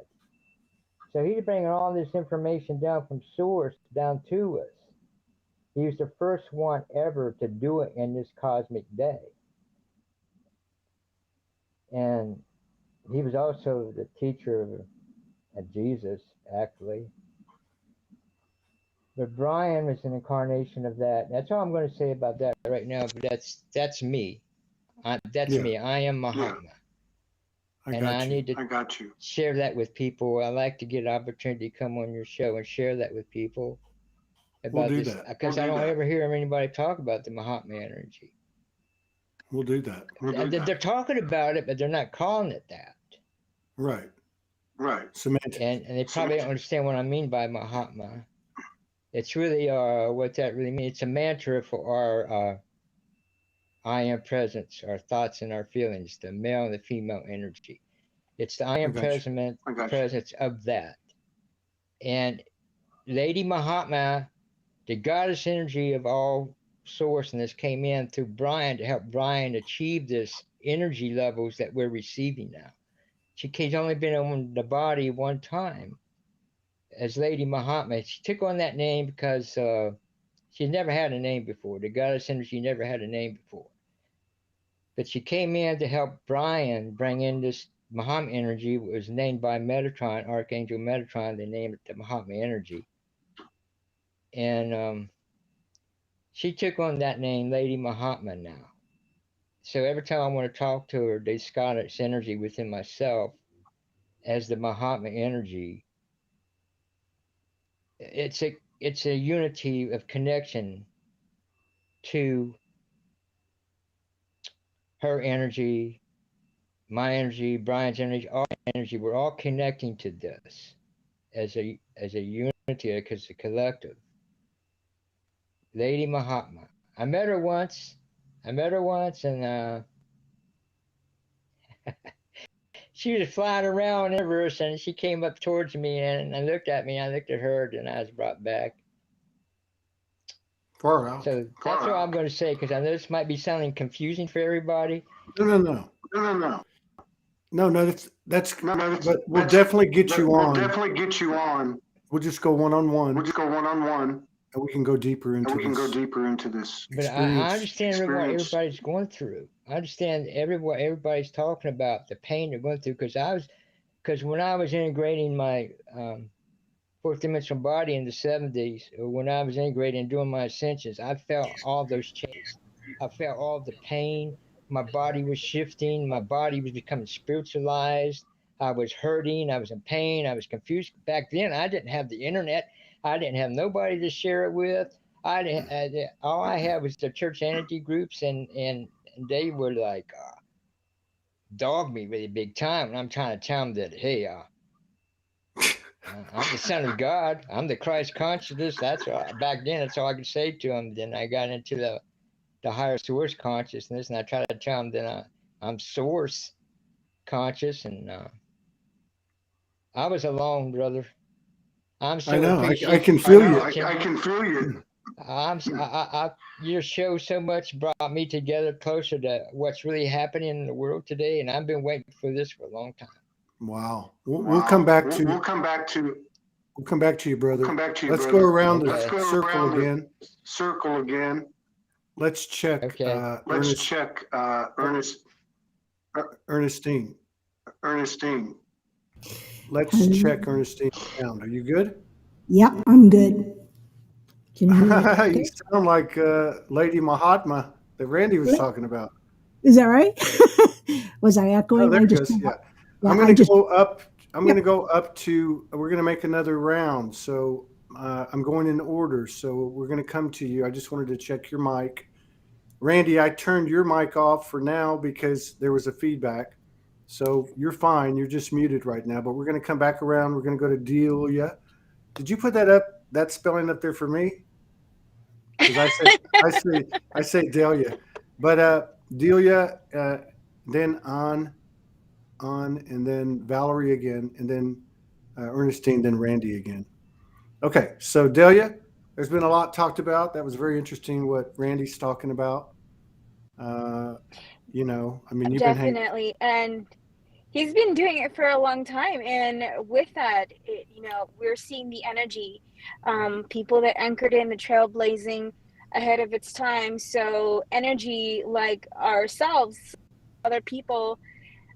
So he's bringing all this information down from source down to us. He was the first one ever to do it in this cosmic day. And he was also the teacher of Jesus, actually. But Brian was an incarnation of that. That's all I'm going to say about that right now. But that's me. That's me. I am Mahatma. I need to share that with people. I like to get an opportunity to come on your show and share that with people about this, because I don't ever hear anybody talk about the Mahatma energy. We'll do that. They're talking about it, but they're not calling it that. Right. Semantics. And they probably don't understand what I mean by Mahatma. It's really what that really means. It's a mantra for our I am presence, our thoughts and our feelings, the male and the female energy. It's the I am presence of that. And Lady Mahatma, the goddess energy of all source, and this came in through Brian to help Brian achieve this energy levels that we're receiving now. She's only been on the body one time as Lady Mahatma. She took on that name because she never had a name before. The goddess energy never had a name before. But she came in to help Brian bring in this Mahatma energy. It was named by Metatron, Archangel Metatron. They named it the Mahatma energy. And she took on that name, Lady Mahatma, now. So every time I want to talk to her, this goddess energy within myself as the Mahatma energy, it's a unity of connection to her energy, my energy, Brian's energy, all energy. We're all connecting to this as a unity, as a collective. Lady Mahatma. I met her once, and she was flying around the universe, and she came up towards me, and I looked at me, I looked at her, and I was brought back. Far out. So that's what I'm going to say, because I know this might be sounding confusing for everybody. No. That's but we'll definitely get you on. We'll just go one-on-one. And we can go deeper into this. But I understand what everybody's going through. I understand what everybody's talking about, the pain they're going through. Because when I was integrating my fourth dimensional body in the 70s, or when I was integrating and doing my ascensions, I felt all those changes. I felt all the pain. My body was shifting. My body was becoming spiritualized. I was hurting. I was in pain. I was confused. Back then, I didn't have the internet. I didn't have nobody to share it with. All I had was the church energy groups, and they were like dog me really big time. And I'm trying to tell them that, hey, I'm the son of God. I'm the Christ consciousness. That's all. Back then, that's all I could say to them. Then I got into the higher source consciousness, and I try to tell them that I'm source conscious, and I was alone, brother. I'm so I know. I can feel you. I can feel you. Your show so much brought me together closer to what's really happening in the world today, and I've been waiting for this for a long time. Wow. We'll come back to. We'll come back to you, brother. Let's go around the circle again. Let's check. Okay. Let's check. Ernestine. Let's Hello. check Ernestine's sound. Are you good? Yep, I'm good. Can you hear me? Okay? You sound like Lady Mahatma that Randy was talking about. Is that right? Was I echoing? Oh, there it goes. Yeah. I'm going to go up. I'm going to go up to. We're going to make another round. So I'm going in order. So we're going to come to you. I just wanted to check your mic. Randy, I turned your mic off for now because there was a feedback. So you're fine. You're just muted right now, but we're going to come back around. We're going to go to Delia. Did you put that spelling up there for me? Because I say Delia, but Delia, then on, and then Valerie again, and then Ernestine, then Randy again. Okay, so Delia, there's been a lot talked about. That was very interesting what Randy's talking about. Uh, I mean, you've been hanging. Definitely. And he's been doing it for a long time. And with that, we're seeing the energy, people that anchored in the trailblazing ahead of its time. So energy like ourselves, other people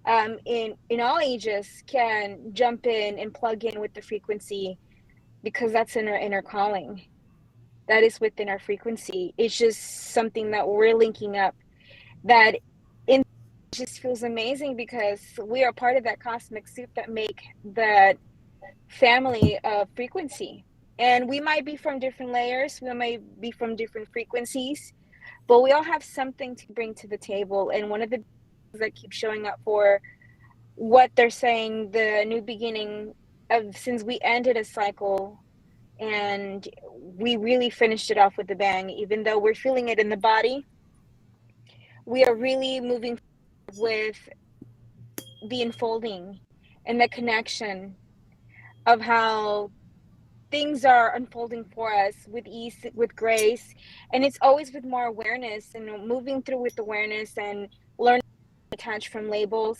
in all ages can jump in and plug in with the frequency, because that's in our inner calling. That is within our frequency. It's just something that we're linking up, that in just feels amazing, because we are part of that cosmic soup that make that family of frequency. And we might be from different layers, we might be from different frequencies, but we all have something to bring to the table. And one of the things that keep showing up for what they're saying, the new beginning of, since we ended a cycle and we really finished it off with a bang, even though we're feeling it in the body, we are really moving with the unfolding and the connection of how things are unfolding for us with ease, with grace. And it's always with more awareness, and moving through with awareness, and learning to detach from labels,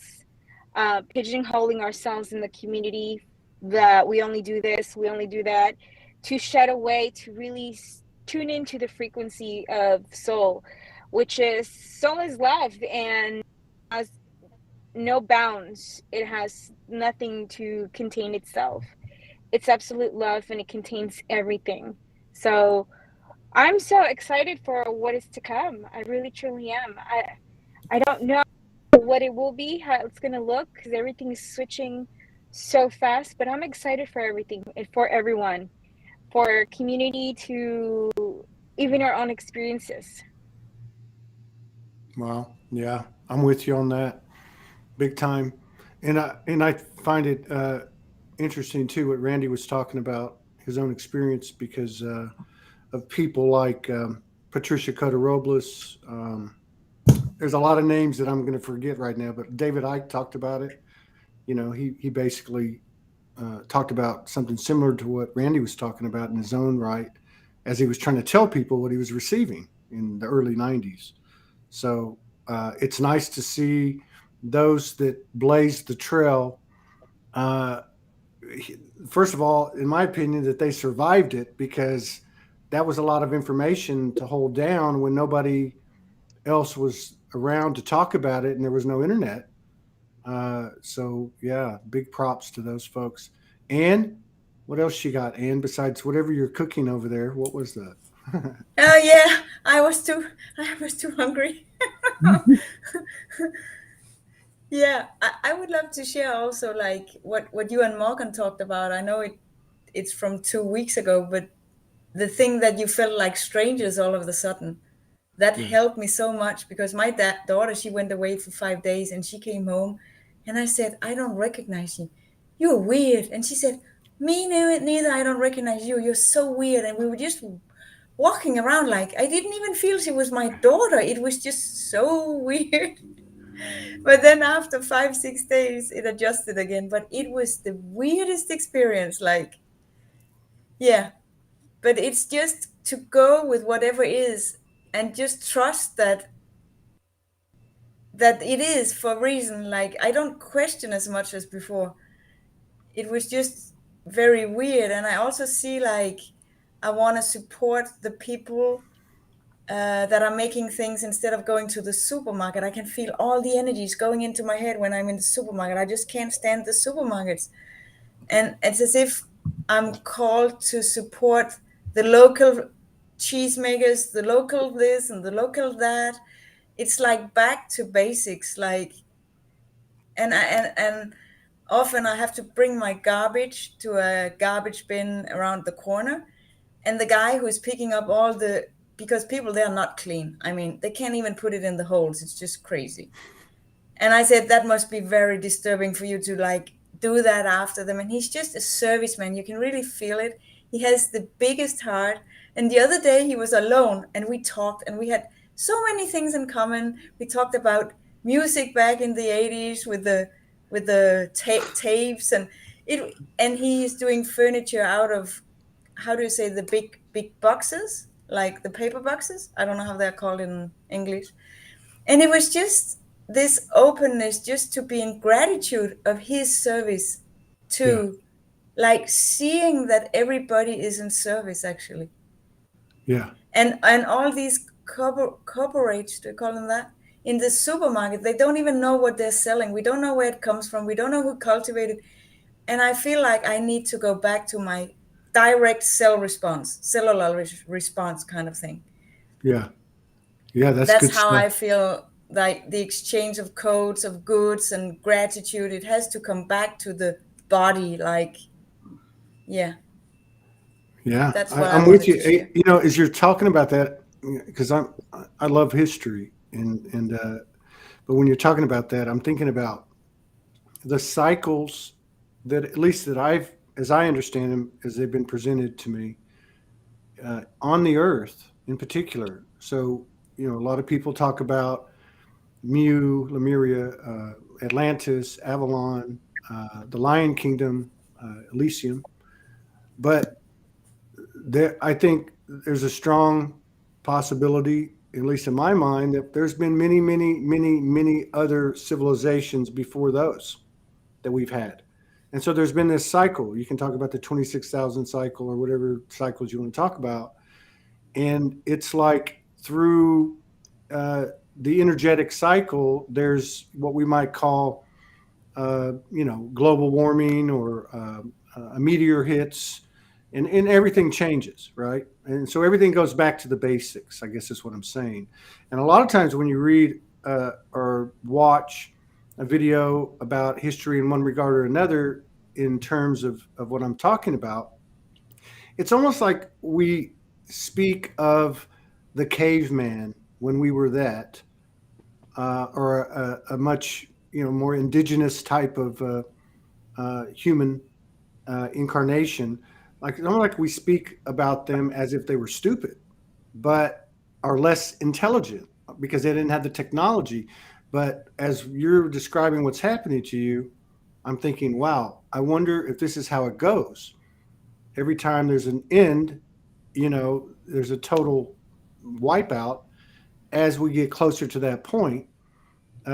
pigeonholing ourselves in the community, that we only do this, we only do that, to shed away, to really tune into the frequency of soul, which is soul is love, and has no bounds. It has nothing to contain itself. It's absolute love, and it contains everything. So I'm so excited for what is to come. I really truly am. I don't know what it will be, how it's going to look, because everything is switching so fast, but I'm excited for everything and for everyone, for community, to even our own experiences. Well, yeah, I'm with you on that, big time. And I find it interesting too what Randy was talking about, his own experience, because of people like Patricia Cota Robles. There's a lot of names that I'm going to forget right now, but David Icke talked about it. He basically talked about something similar to what Randy was talking about in his own right, as he was trying to tell people what he was receiving in the early 90s. So it's nice to see those that blazed the trail. Uh, First of all, in my opinion, that they survived it, because that was a lot of information to hold down when nobody else was around to talk about it and there was no internet. So yeah, big props to those folks. And what else you got, Anne, besides whatever you're cooking over there? What was that? Oh yeah, I was too hungry. Yeah, I would love to share also, like what you and Morgan talked about. I know it's from 2 weeks ago, but the thing that you felt like strangers all of a sudden, that Yeah. helped me so much, because my daughter, she went away for 5 days and she came home, and I said, I don't recognize you. You're weird. And she said, me neither. I don't recognize you. You're so weird. And we were just walking around like I didn't even feel she was my daughter. It was just so weird. But then after 5 6 days, it adjusted again. But it was the weirdest experience. Like, yeah. But it's just to go with whatever is, and just trust that it is for a reason. Like, I don't question as much as before. It was just very weird. And I also see, like, I want to support the people that are making things instead of going to the supermarket. I can feel all the energies going into my head when I'm in the supermarket. I just can't stand the supermarkets. And it's as if I'm called to support the local cheesemakers, the local this and the local that. It's like back to basics. Like, and often I have to bring my garbage to a garbage bin around the corner, and the guy who is picking up all the, because people, they are not clean. I mean, they can't even put it in the holes. It's just crazy. And I said, that must be very disturbing for you to like do that after them. And he's just a serviceman. You can really feel it. He has the biggest heart. And the other day he was alone and we talked and we had so many things in common. We talked about music back in the 80s with the tapes and he's doing furniture out of, how do you say, the big boxes, like the paper boxes? I don't know how they're called in English. And it was just this openness, just to be in gratitude of his service, to like seeing that everybody is in service actually. Yeah. And all these corporates, do you call them that, in the supermarket, they don't even know what they're selling. We don't know where it comes from. We don't know who cultivated. And I feel like I need to go back to my direct cellular response kind of thing. Yeah. Yeah, that's good how stuff. I feel like the exchange of codes of goods and gratitude, it has to come back to the body. Like, yeah. That's what I'm with you. You know, as you're talking about that, because I love history, and but when you're talking about that, I'm thinking about the cycles that, at least that as I understand them, as they've been presented to me, on the earth in particular. So, you know, a lot of people talk about Lemuria, Atlantis, Avalon, the Lion Kingdom, Elysium. But I think there's a strong possibility, at least in my mind, that there's been many, many, many, many other civilizations before those that we've had. And so there's been this cycle. You can talk about the 26,000 cycle or whatever cycles you want to talk about. And it's like through the energetic cycle, there's what we might call, you know, global warming, or a meteor hits, and everything changes, right? And so everything goes back to the basics, I guess is what I'm saying. And a lot of times when you read or watch a video about history in one regard or another, in terms of what I'm talking about, it's almost like we speak of the caveman when we were that, or a much, you know, more indigenous type of human incarnation. Like, almost like we speak about them as if they were stupid, but are less intelligent because they didn't have the technology. But as you're describing what's happening to you, I'm thinking, wow, I wonder if this is how it goes. Every time there's an end, you know, there's a total wipeout. As we get closer to that point,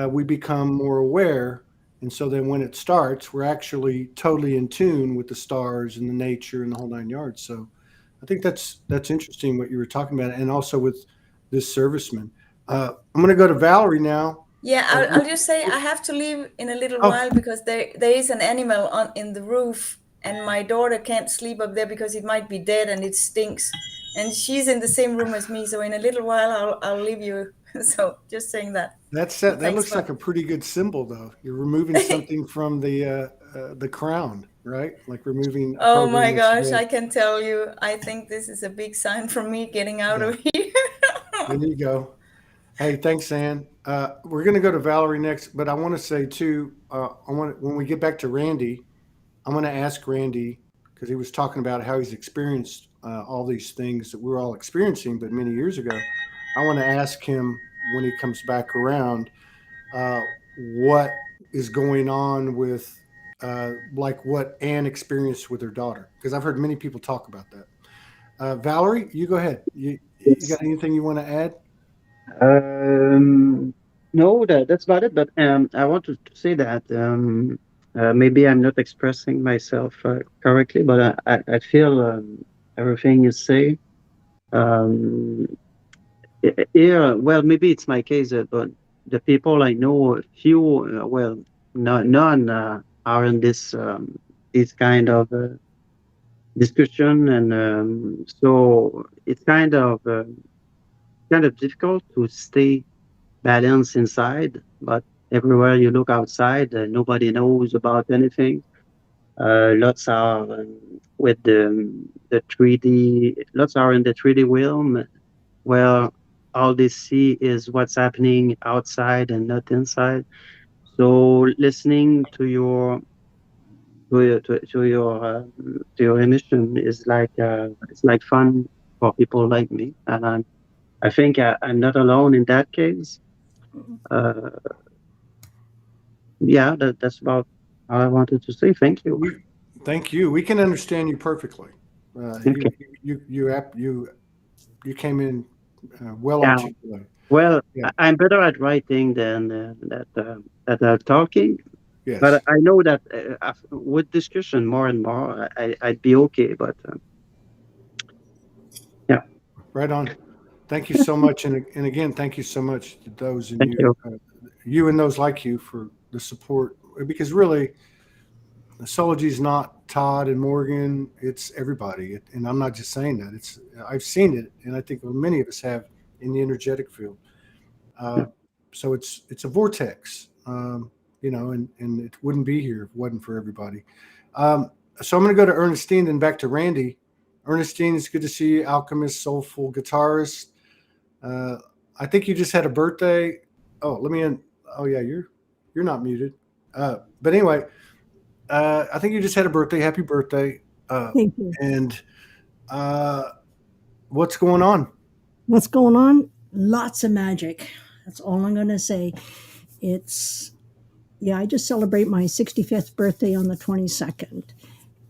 we become more aware. And so then when it starts, we're actually totally in tune with the stars and the nature and the whole nine yards. So I think that's interesting what you were talking about. And also with this serviceman. I'm going to go to Valerie now. Yeah, I'll just say I have to leave in a little while because there is an animal in the roof, and my daughter can't sleep up there because it might be dead and it stinks. And she's in the same room as me, so in a little while I'll leave you. So just saying that. That looks like a pretty good symbol, though. You're removing something from the crown, right? Like removing. Oh my gosh, I can tell you. I think this is a big sign for me getting out of here. There you go. Hey, thanks, Ann. We're going to go to Valerie next, but I want to say too, when we get back to Randy, I'm going to ask Randy, because he was talking about how he's experienced all these things that we're all experiencing, but many years ago. I want to ask him when he comes back around, what is going on with, like what Ann experienced with her daughter, because I've heard many people talk about that. Valerie, you go ahead. You got anything you want to add? No, that's about it. But I want to say that maybe I'm not expressing myself correctly, but I feel everything you say. Yeah, well, maybe it's my case, but the people I know, few, well, none are in this kind of discussion, and so it's kind of difficult to stay balanced inside. But everywhere you look outside, nobody knows about anything. Lots are with the 3D. Lots are in the 3D realm, where all they see is what's happening outside and not inside. So listening to your to your emission is like it's like fun for people like me, and I think I'm not alone in that case. Uh, yeah, that's about all I wanted to say. Thank you. Thank you. We can understand you perfectly. Okay. You came in well Yeah. articulated. Well, Yeah. I'm better at writing than talking, Yes. but I know that with discussion more and more, I'd be okay. But yeah, Right on. Thank you so much, and again, thank you so much to those in thank you, you. you and those like you for the support. Because really, Soulogy is not Todd and Morgan; it's everybody. And I'm not just saying that. I've seen it, and I think many of us have in the energetic field. Yeah. So it's a vortex, and it wouldn't be here if it wasn't for everybody. So I'm going to go to Ernestine, then back to Randy. Ernestine, it's good to see you, alchemist, soulful guitarist. Uh, I think you just had a birthday. Oh, let me in. Oh yeah, you're not muted. But anyway, I think you just had a birthday. Happy birthday! Thank you. And what's going on? What's going on? Lots of magic. That's all I'm going to say. It's, yeah, I just celebrate my 65th birthday on the 22nd.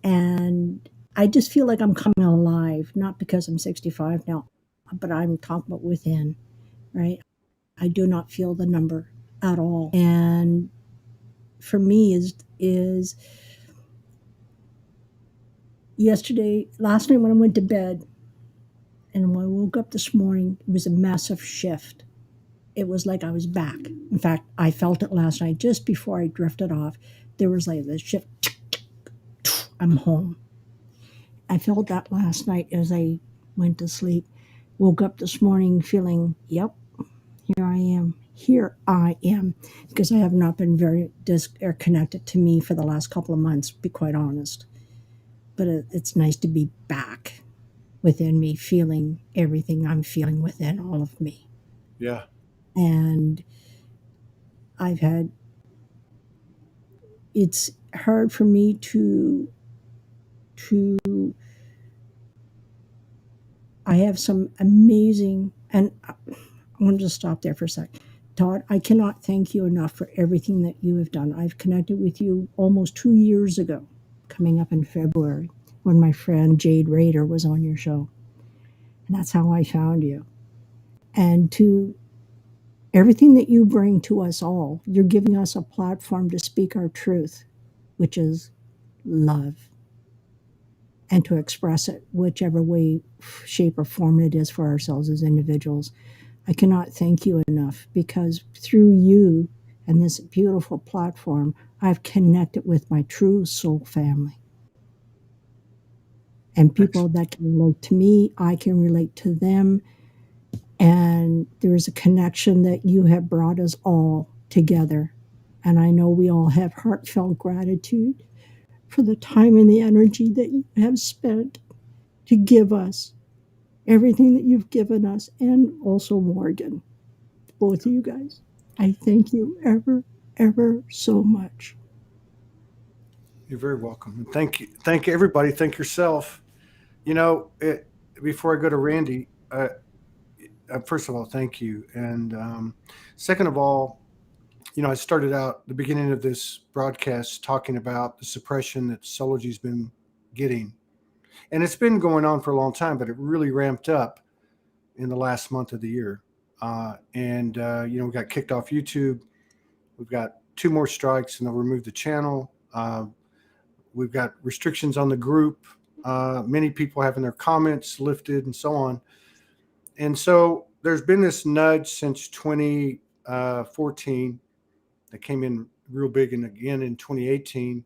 And I just feel like I'm coming alive, not because I'm 65 now, but I'm talking about within, right? I do not feel the number at all. And for me is last night when I went to bed and when I woke up this morning, it was a massive shift. It was like I was back. In fact, I felt it last night just before I drifted off. There was like this shift. I'm home. I felt that last night as I went to sleep. Woke up this morning feeling, yep, here I am. Here I am. Because I have not been very connected to me for the last couple of months, to be quite honest. But it's nice to be back within me, feeling everything I'm feeling within all of me. Yeah. And it's hard for me to I have some amazing, and I want to just stop there for a sec. Todd, I cannot thank you enough for everything that you have done. I've connected with you almost 2 years ago, coming up in February, when my friend Jade Rader was on your show. And that's how I found you. And to everything that you bring to us all, you're giving us a platform to speak our truth, which is love, and to express it whichever way, shape, or form it is for ourselves as individuals. I cannot thank you enough because through you and this beautiful platform, I've connected with my true soul family. And people that can relate to me, I can relate to them. And there's a connection that you have brought us all together. And I know we all have heartfelt gratitude for the time and the energy that you have spent to give us everything that you've given us, and also Morgan, both of you guys. I thank you ever so much. You're very welcome. And thank you. Thank everybody. Thank yourself. Before I go to Randy, first of all, thank you. And second of all, I started out the beginning of this broadcast talking about the suppression that Soulogy's been getting. And it's been going on for a long time, but it really ramped up in the last month of the year. We got kicked off YouTube. We've got 2 more strikes and they'll remove the channel. We've got restrictions on the group. Many people having their comments lifted and so on. And so there's been this nudge since 2014 that came in real big and again in 2018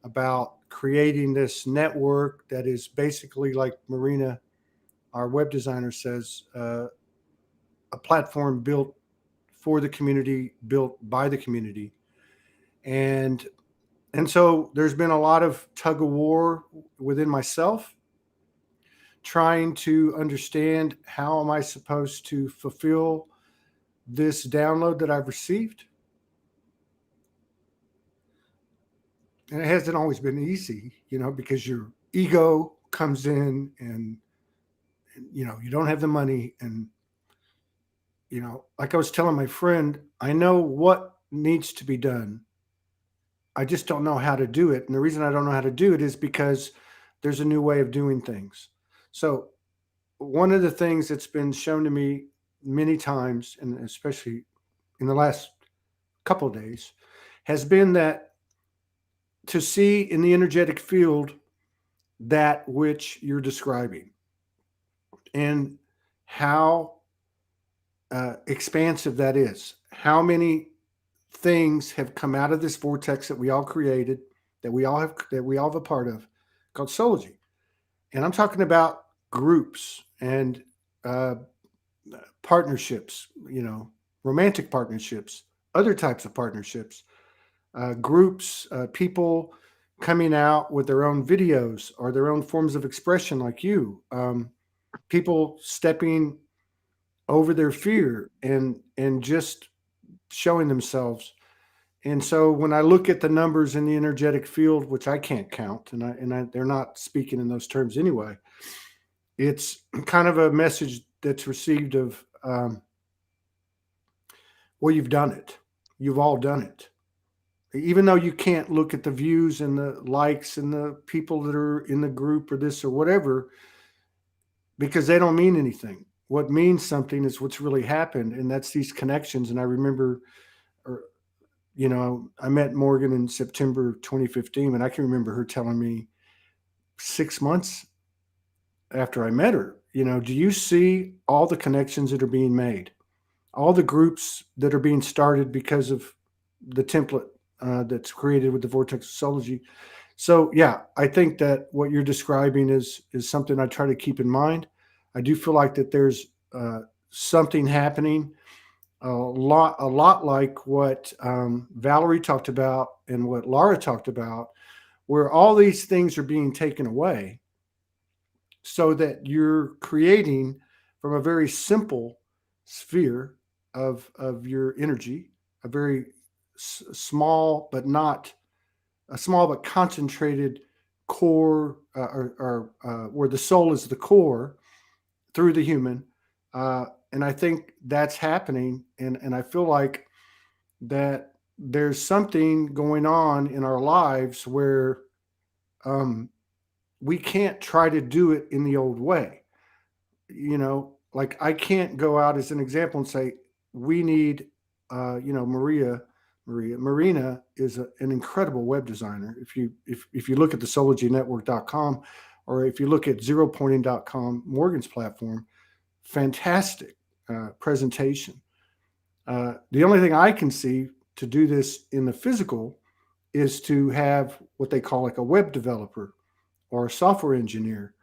about creating this network that is basically, like Marina, our web designer, says, a platform built for the community, built by the community. And so there's been a lot of tug of war within myself, trying to understand how am I supposed to fulfill this download that I've received. And it hasn't always been easy, because your ego comes in and you don't have the money. And, like I was telling my friend, I know what needs to be done. I just don't know how to do it. And the reason I don't know how to do it is because there's a new way of doing things. So one of the things that's been shown to me many times, and especially in the last couple of days, has been that to see in the energetic field that which you're describing and how expansive that is. How many things have come out of this vortex that we all created, that we all have a part of, called Soulogy. And I'm talking about groups and partnerships, romantic partnerships, other types of partnerships, groups, people coming out with their own videos or their own forms of expression, like you, people stepping over their fear and just showing themselves. And so when I look at the numbers in the energetic field, which I can't count, and they're not speaking in those terms anyway, it's kind of a message that's received of, well, you've done it. You've all done it. Even though you can't look at the views and the likes and the people that are in the group or this or whatever, because they don't mean anything. What means something is what's really happened, and that's these connections. And I remember, I met Morgan in September 2015, and I can remember her telling me 6 months after I met her, do you see all the connections that are being made, all the groups that are being started because of the template that's created with the Vortex of Soulogy? So yeah, I think that what you're describing is something I try to keep in mind. I do feel like that there's something happening a lot like what Valerie talked about and what Laura talked about, where all these things are being taken away so that you're creating from a very simple sphere of your energy, a very small but concentrated core, where the soul is the core through the human. And I think that's happening. And I feel like that there's something going on in our lives where we can't try to do it in the old way. Like I can't go out as an example and say, we need, Marina is an incredible web designer. If you look at the SoulogyNetwork.com, or if you look at zeropointing.com, Morgan's platform, fantastic presentation. The only thing I can see to do this in the physical is to have what they call like a web developer or a software engineer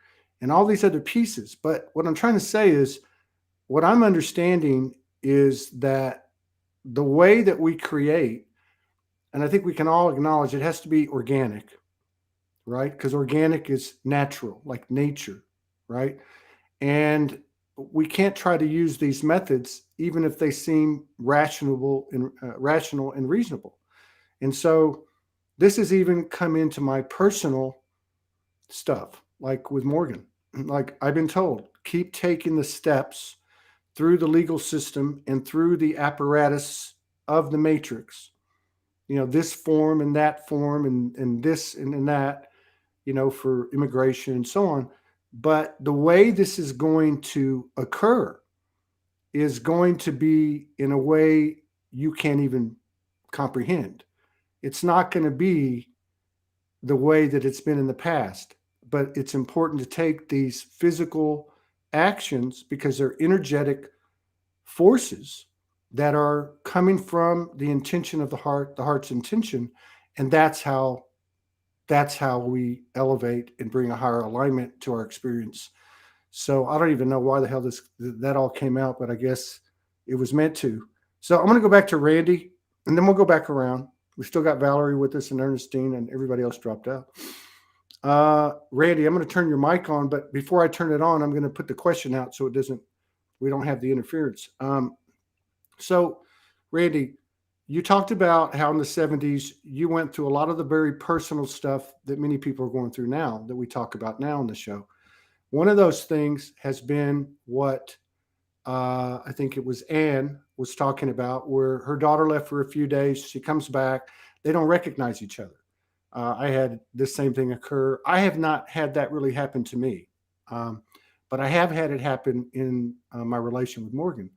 and all these other pieces. But what I'm trying to say is, what I'm understanding is that the way that we create, and I think we can all acknowledge it has to be organic, right? Because organic is natural, like nature, right? And we can't try to use these methods, even if they seem rational and reasonable. And so this has even come into my personal stuff, like with Morgan. Like I've been told, keep taking the steps through the legal system and through the apparatus of the matrix, this form and that form and this and that, for immigration and so on. But the way this is going to occur is going to be in a way you can't even comprehend. It's not going to be the way that it's been in the past, but it's important to take these physical actions because they're energetic forces that are coming from the intention of the heart's intention. And that's how we elevate and bring a higher alignment to our experience. So I don't even know why the hell that all came out, but I guess it was meant to. So I'm going to go back to Randy, and then we'll go back around. We still got Valerie with us and Ernestine, and everybody else dropped out. Randy, I'm going to turn your mic on, but before I turn it on, I'm going to put the question out so we don't have the interference. So Randy, you talked about how in the 70s you went through a lot of the very personal stuff that many people are going through now that we talk about now on the show. One of those things has been what I think it was Anne was talking about, where her daughter left for a few days. She comes back. They don't recognize each other. I had this same thing occur. I have not had that really happen to me, but I have had it happen in my relation with Morgan.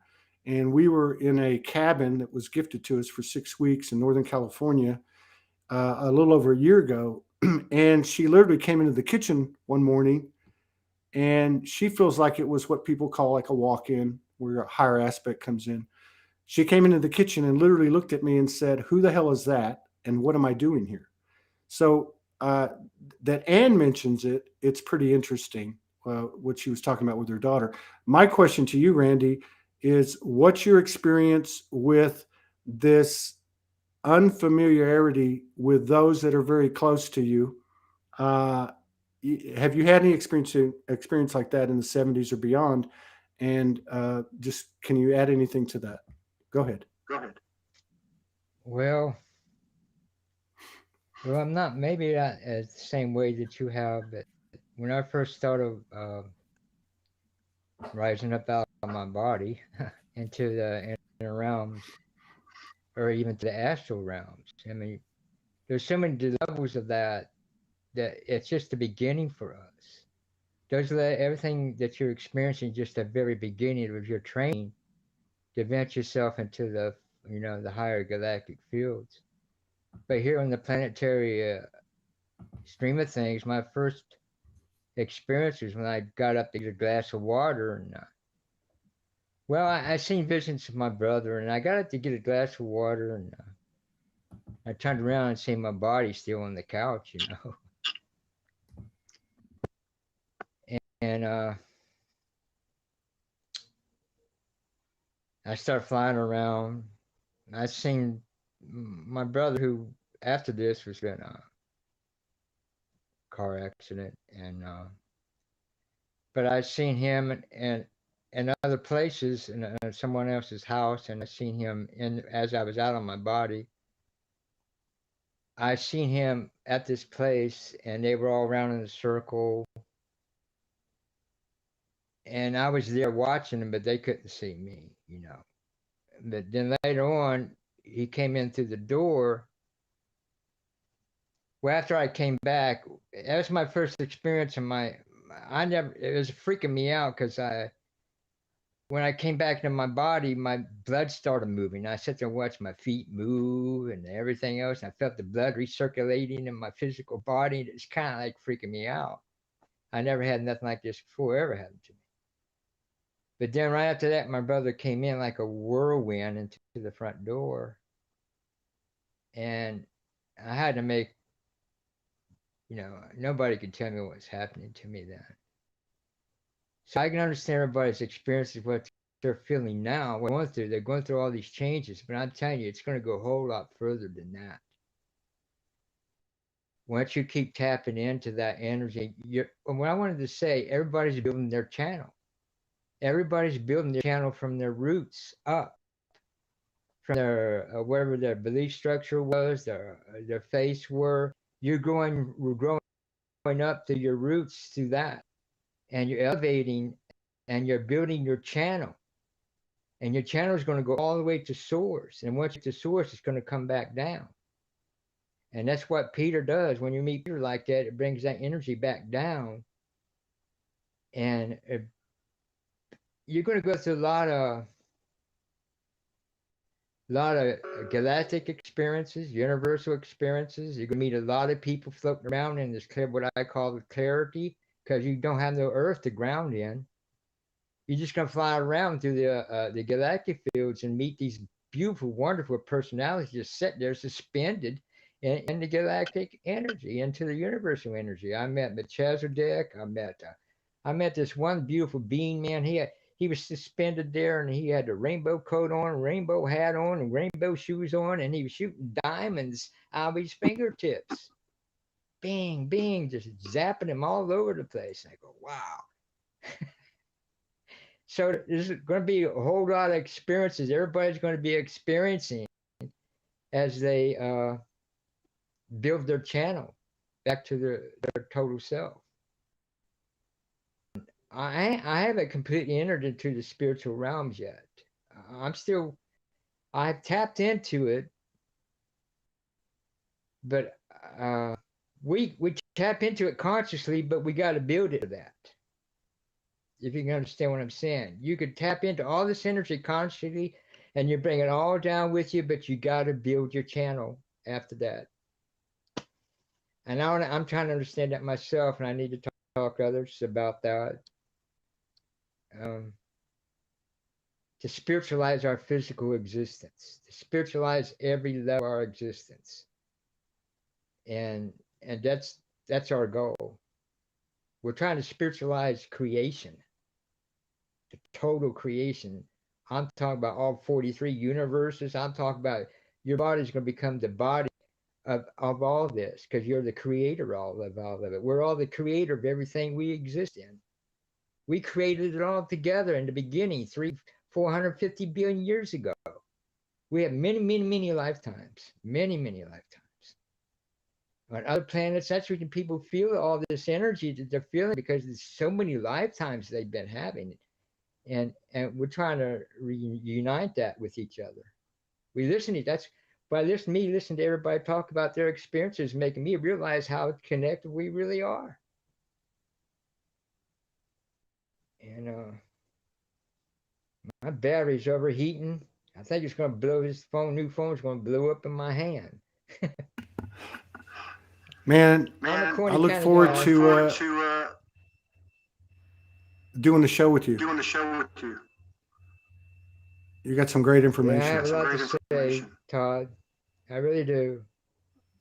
And we were in a cabin that was gifted to us for 6 weeks in Northern California a little over a year ago. And she literally came into the kitchen one morning and she feels like it was what people call like a walk-in where a higher aspect comes in. She came into the kitchen and literally looked at me and said, "Who the hell is that? And what am I doing here?" So that Anne mentions it, it's pretty interesting what she was talking about with her daughter. My question to you, Randy, is what's your experience with this unfamiliarity with those that are very close to you? Have you had any experience like that in the 70s or beyond? And just can you add anything to that? Go ahead. Well, I'm not maybe not as the same way that you have, but when I first started rising up out of my body into the inner realms, or even to the astral realms, I mean, there's so many levels of that it's just the beginning for us. Everything that you're experiencing just the very beginning of your training to advance yourself into the higher galactic fields. But here on the planetary stream of things, my first experience was when I got up to get a glass of water, and I seen visions of my brother, and I got up to get a glass of water, and I turned around and seen my body still on the couch, and I started flying around. I seen my brother, who after this was in a car accident, and but I seen him in other places in someone else's house, and I seen him as I was out on my body. I seen him at this place, and they were all around in a circle, and I was there watching them, but they couldn't see me, But then later on, he came in through the door. Well, after I came back, that was my first experience it was freaking me out because when I came back into my body, my blood started moving. I sat there and watched my feet move and everything else. And I felt the blood recirculating in my physical body. It's kind of like freaking me out. I never had nothing like this before ever happened to me. But then right after that, my brother came in like a whirlwind into the front door. And I had to make, nobody could tell me what was happening to me then. So I can understand everybody's experiences, what they're feeling now, what they're going through all these changes, but I'm telling you, it's going to go a whole lot further than that. Once you keep tapping into that energy, what I wanted to say, everybody's building their channel. Everybody's building their channel from their roots up, from their wherever their belief structure was, their face were. We're growing up through your roots through that, and you're elevating, and you're building your channel. And your channel is going to go all the way to source. And once it's to source, it's going to come back down. And that's what Peter does. When you meet Peter like that, it brings that energy back down. And you're going to go through a lot of galactic experiences, universal experiences. You're going to meet a lot of people floating around in this what I call the clarity, because you don't have no earth to ground in. You're just going to fly around through the galactic fields and meet these beautiful, wonderful personalities just sitting there suspended in the galactic energy, into the universal energy. I met Melchizedek. I met this one beautiful being, man. He was suspended there, and he had a rainbow coat on, rainbow hat on, and rainbow shoes on, and he was shooting diamonds out of his fingertips. Bing, bing, just zapping him all over the place. And I go, wow. So there's going to be a whole lot of experiences everybody's going to be experiencing. as they build their channel back to their total self. I haven't completely entered into the spiritual realms yet. I've tapped into it, but we tap into it consciously, but we got to build it to that. If you can understand what I'm saying, you could tap into all this energy consciously, and you bring it all down with you, but you got to build your channel after that. And I'm trying to understand that myself, and I need to talk to others about that. To spiritualize our physical existence, to spiritualize every level of our existence. And that's our goal. We're trying to spiritualize creation, the total creation. I'm talking about all 43 universes. I'm talking about your body's going to become the body of all this, because you're the creator of all of it. We're all the creator of everything we exist in. We created it all together in the beginning, 450 billion years ago. We have many, many, many lifetimes, many, many lifetimes. On other planets, that's when people feel all this energy that they're feeling, because there's so many lifetimes they've been having. And we're trying to reunite that with each other. We listen to that's by listening to everybody talk about their experiences, making me realize how connected we really are. And my battery's overheating. I think it's going to blow. This new phone's going to blow up in my hand. Man, I look forward to doing the show with you. You got some great information. Yeah, I have a lot to say, Todd. I really do.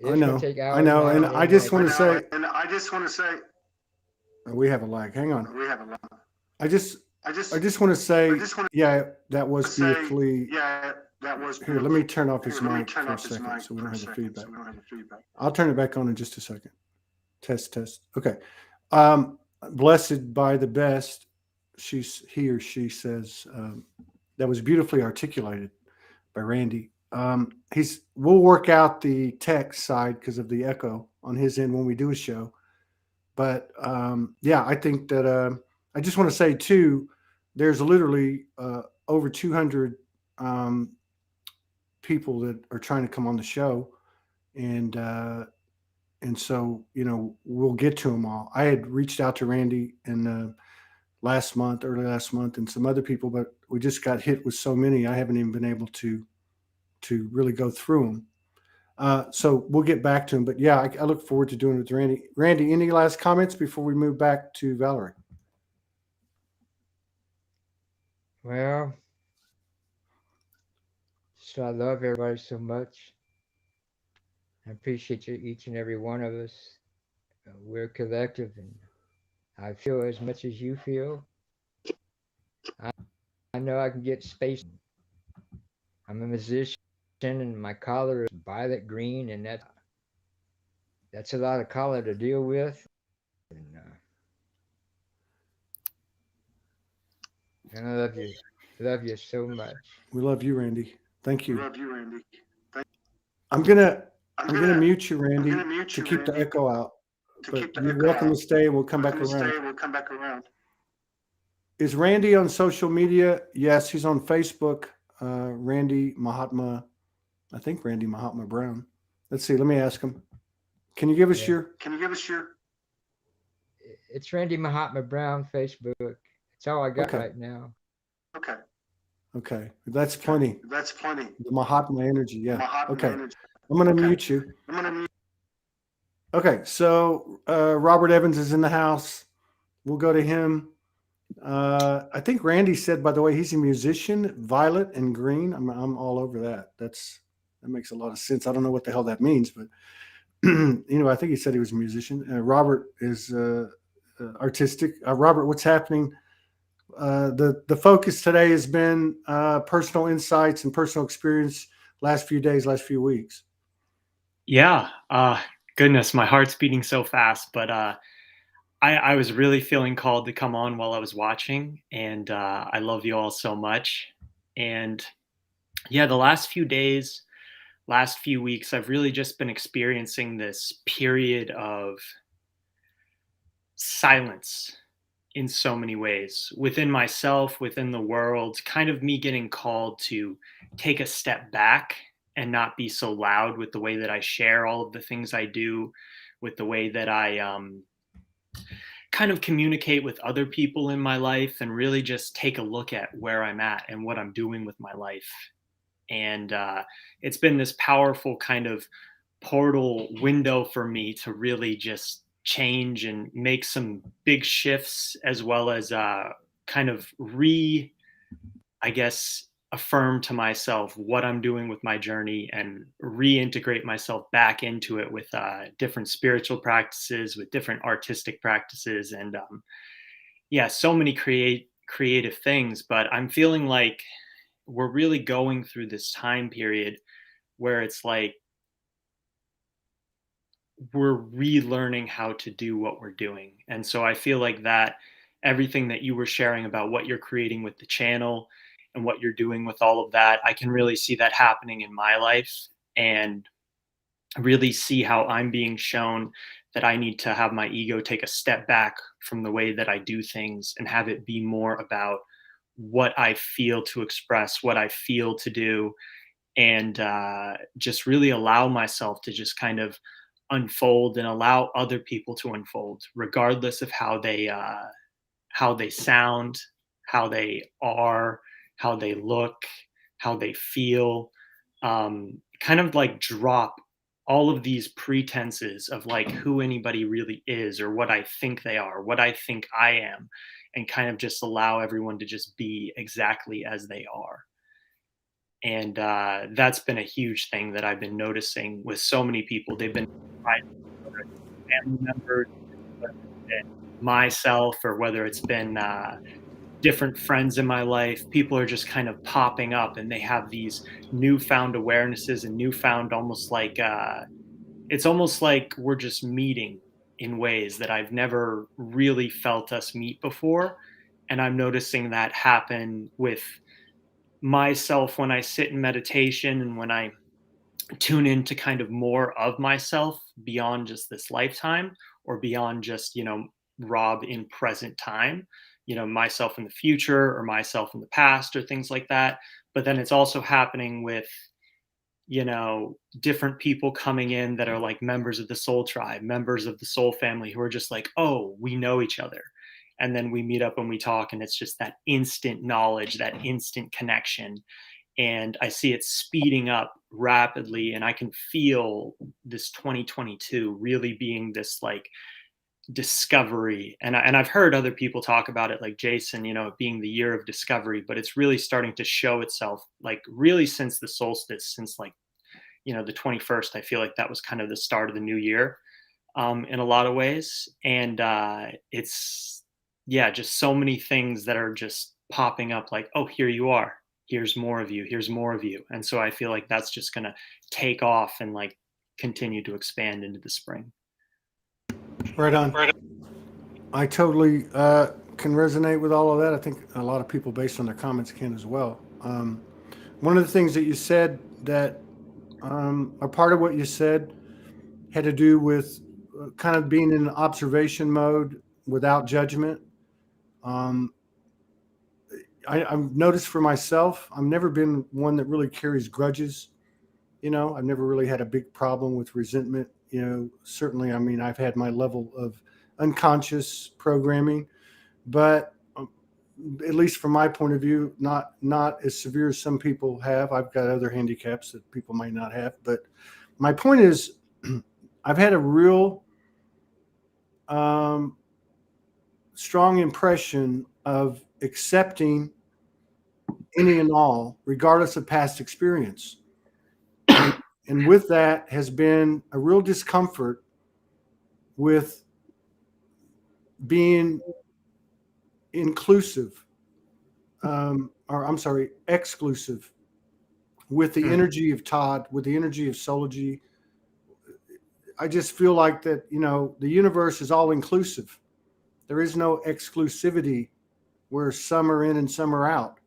I know. And I just want to say, we have a lag. Hang on. I just want to say, yeah, that was beautifully. Here, let me turn off his mic for a second so we don't have the feedback. I'll turn it back on in just a second. Test. Okay. Blessed by the best, he or she says, that was beautifully articulated by Randy. We'll work out the tech side because of the echo on his end when we do a show. But yeah, I think that I just want to say too, there's literally over 200 people that are trying to come on the show, and so we'll get to them all. I had reached out to Randy in early last month, and some other people, but we just got hit with so many. I haven't even been able to really go through them. So we'll get back to him. But yeah, I look forward to doing it with Randy. Randy, any last comments before we move back to Valerie? Well, so I love everybody so much. I appreciate you, each and every one of us. We're collective, and I feel as much as you feel. I know I can get space. I'm a musician, and my color is violet green, and that's a lot of color to deal with. And I love you so much. We love you, Randy. Thank you. I'm gonna mute you, Randy, to keep the echo out. But you're welcome to stay. We'll come back around. Is Randy on social media? Yes, he's on Facebook. Randy Mahatma Brown. Let's see. Let me ask him. Can you give us your? It's Randy Mahatma Brown Facebook. That's all I got right now. Okay. That's plenty. The Mahatma energy. Yeah. Okay. I'm going to mute you. Okay. So Robert Evans is in the house. We'll go to him. I think Randy said, by the way, he's a musician, violet and green. I'm all over that. That makes a lot of sense. I don't know what the hell that means, but I think he said he was a musician. Robert is artistic. Robert, what's happening? The focus today has been personal insights and personal experience last few days, last few weeks. Yeah. Goodness, my heart's beating so fast, but I was really feeling called to come on while I was watching, and I love you all so much. And yeah, the last few days last few weeks, I've really just been experiencing this period of silence in so many ways within myself, within the world, kind of me getting called to take a step back and not be so loud with the way that I share all of the things I do, with the way that I kind of communicate with other people in my life, and really just take a look at where I'm at and what I'm doing with my life. And it's been this powerful kind of portal window for me to really just change and make some big shifts, as well as kind of I guess, affirm to myself what I'm doing with my journey, and reintegrate myself back into it with different spiritual practices, with different artistic practices, and yeah, so many creative things. But I'm feeling like we're really going through this time period where it's like we're relearning how to do what we're doing. And so I feel like that everything that you were sharing about what you're creating with the channel and what you're doing with all of that, I can really see that happening in my life, and really see how I'm being shown that I need to have my ego take a step back from the way that I do things, and have it be more about what I feel to express, what I feel to do, and just really allow myself to just kind of unfold, and allow other people to unfold, regardless of how they sound, how they are, how they look, how they feel. Kind of like drop all of these pretenses of like who anybody really is, or what I think they are, what I think I am, and kind of just allow everyone to just be exactly as they are. And that's been a huge thing that I've been noticing with so many people. They've been whether it's family members, whether it's been myself, or whether it's been different friends in my life. People are just kind of popping up, and they have these newfound awarenesses, and newfound, almost like it's almost like we're just meeting in ways that I've never really felt us meet before. And I'm noticing that happen with myself when I sit in meditation, and when I tune into kind of more of myself beyond just this lifetime, or beyond just, Rob in present time, myself in the future, or myself in the past, or things like that. But then it's also happening with, different people coming in that are like members of the soul tribe, members of the soul family, who are just like, oh, we know each other. And then we meet up and we talk, and it's just that instant knowledge, that instant connection. And I see it speeding up rapidly, and I can feel this 2022 really being this like discovery. And I've heard other people talk about it, like Jason, it being the year of discovery, but it's really starting to show itself, like really since the solstice, since like, the 21st. I feel like that was kind of the start of the new year, in a lot of ways. And it's, yeah, just so many things that are just popping up, like, oh, here you are. Here's more of you. Here's more of you. And so I feel like that's just going to take off and like continue to expand into the spring. Right on. I totally can resonate with all of that. I think a lot of people, based on their comments, can as well. One of the things that you said that a part of what you said had to do with kind of being in observation mode without judgment. I've noticed for myself, I've never been one that really carries grudges. I've never really had a big problem with resentment. Certainly, I mean, I've had my level of unconscious programming, but at least from my point of view, not as severe as some people have. I've got other handicaps that people might not have. But my point is, I've had a real strong impression of accepting any and all, regardless of past experience. And with that has been a real discomfort with being inclusive, exclusive, with the energy of Todd, with the energy of Soulogy. I just feel like that, the universe is all inclusive. There is no exclusivity where some are in and some are out.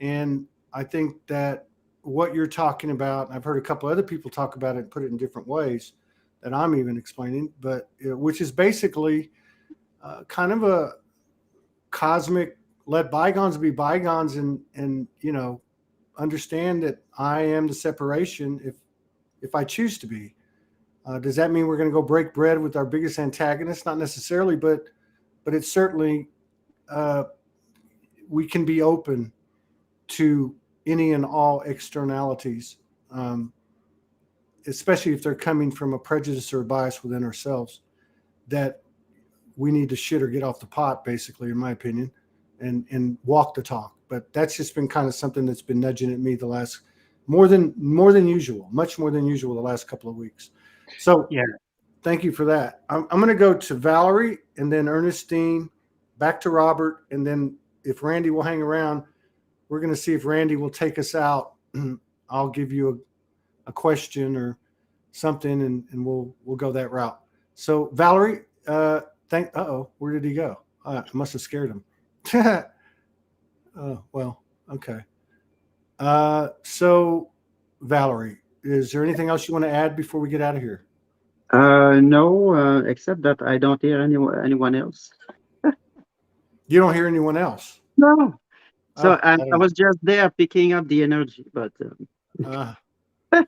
And I think that what you're talking about. I've heard a couple other people talk about it and put it in different ways that I'm even explaining, but which is basically kind of a cosmic, let bygones be bygones, and understand that I am the separation if I choose to be. Does that mean we're going to go break bread with our biggest antagonist? Not necessarily, but it's certainly we can be open to any and all externalities, especially if they're coming from a prejudice or a bias within ourselves, that we need to shit or get off the pot, basically, in my opinion, and walk the talk. But that's just been kind of something that's been nudging at me the last much more than usual the last couple of weeks. So Yeah. Thank you for that. I'm going to go to Valerie and then Ernestine, back to Robert, and then if Randy will hang around, we're going to see if Randy will take us out. I'll give you a question or something, and we'll go that route. So Valerie, where did he go? I must have scared him. Oh, well, okay. So Valerie, is there anything else you want to add before we get out of here? No, except that I don't hear anyone else. You don't hear anyone else? No. So Oh, I was just there picking up the energy, but well, I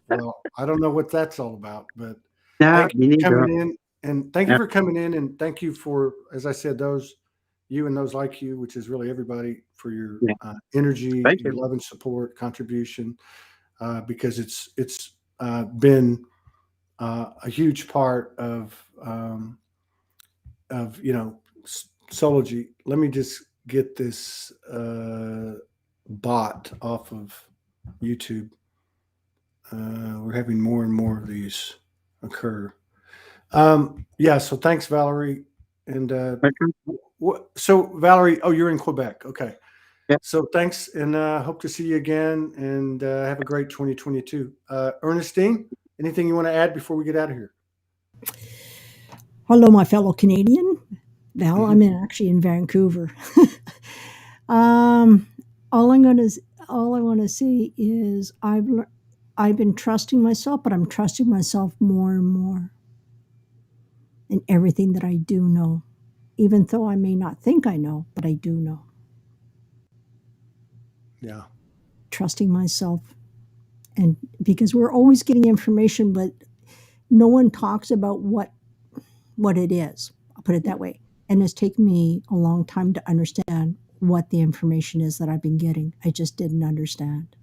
don't know what that's all about, but yeah, thank you for coming in, and thank you for coming in, and thank you for, as I said, you and those like you, which is really everybody, for your energy, your love and support, contribution, because it's been a huge part of Soulogy. Let me just get this bot off of YouTube. We're having more and more of these occur. So thanks, Valerie. And so Valerie, you're in Quebec. Okay. Yep. So thanks, and hope to see you again, and have a great 2022. Ernestine, anything you want to add before we get out of here? Hello, my fellow Canadian. Val, I'm actually in Vancouver. All I want to say is I've been trusting myself, but I'm trusting myself more and more in everything that I do know, even though I may not think I know, but I do know. Yeah. Trusting myself, and because we're always getting information, but no one talks about what it is. I'll put it that way. And it's taken me a long time to understand what the information is that I've been getting. I just didn't understand.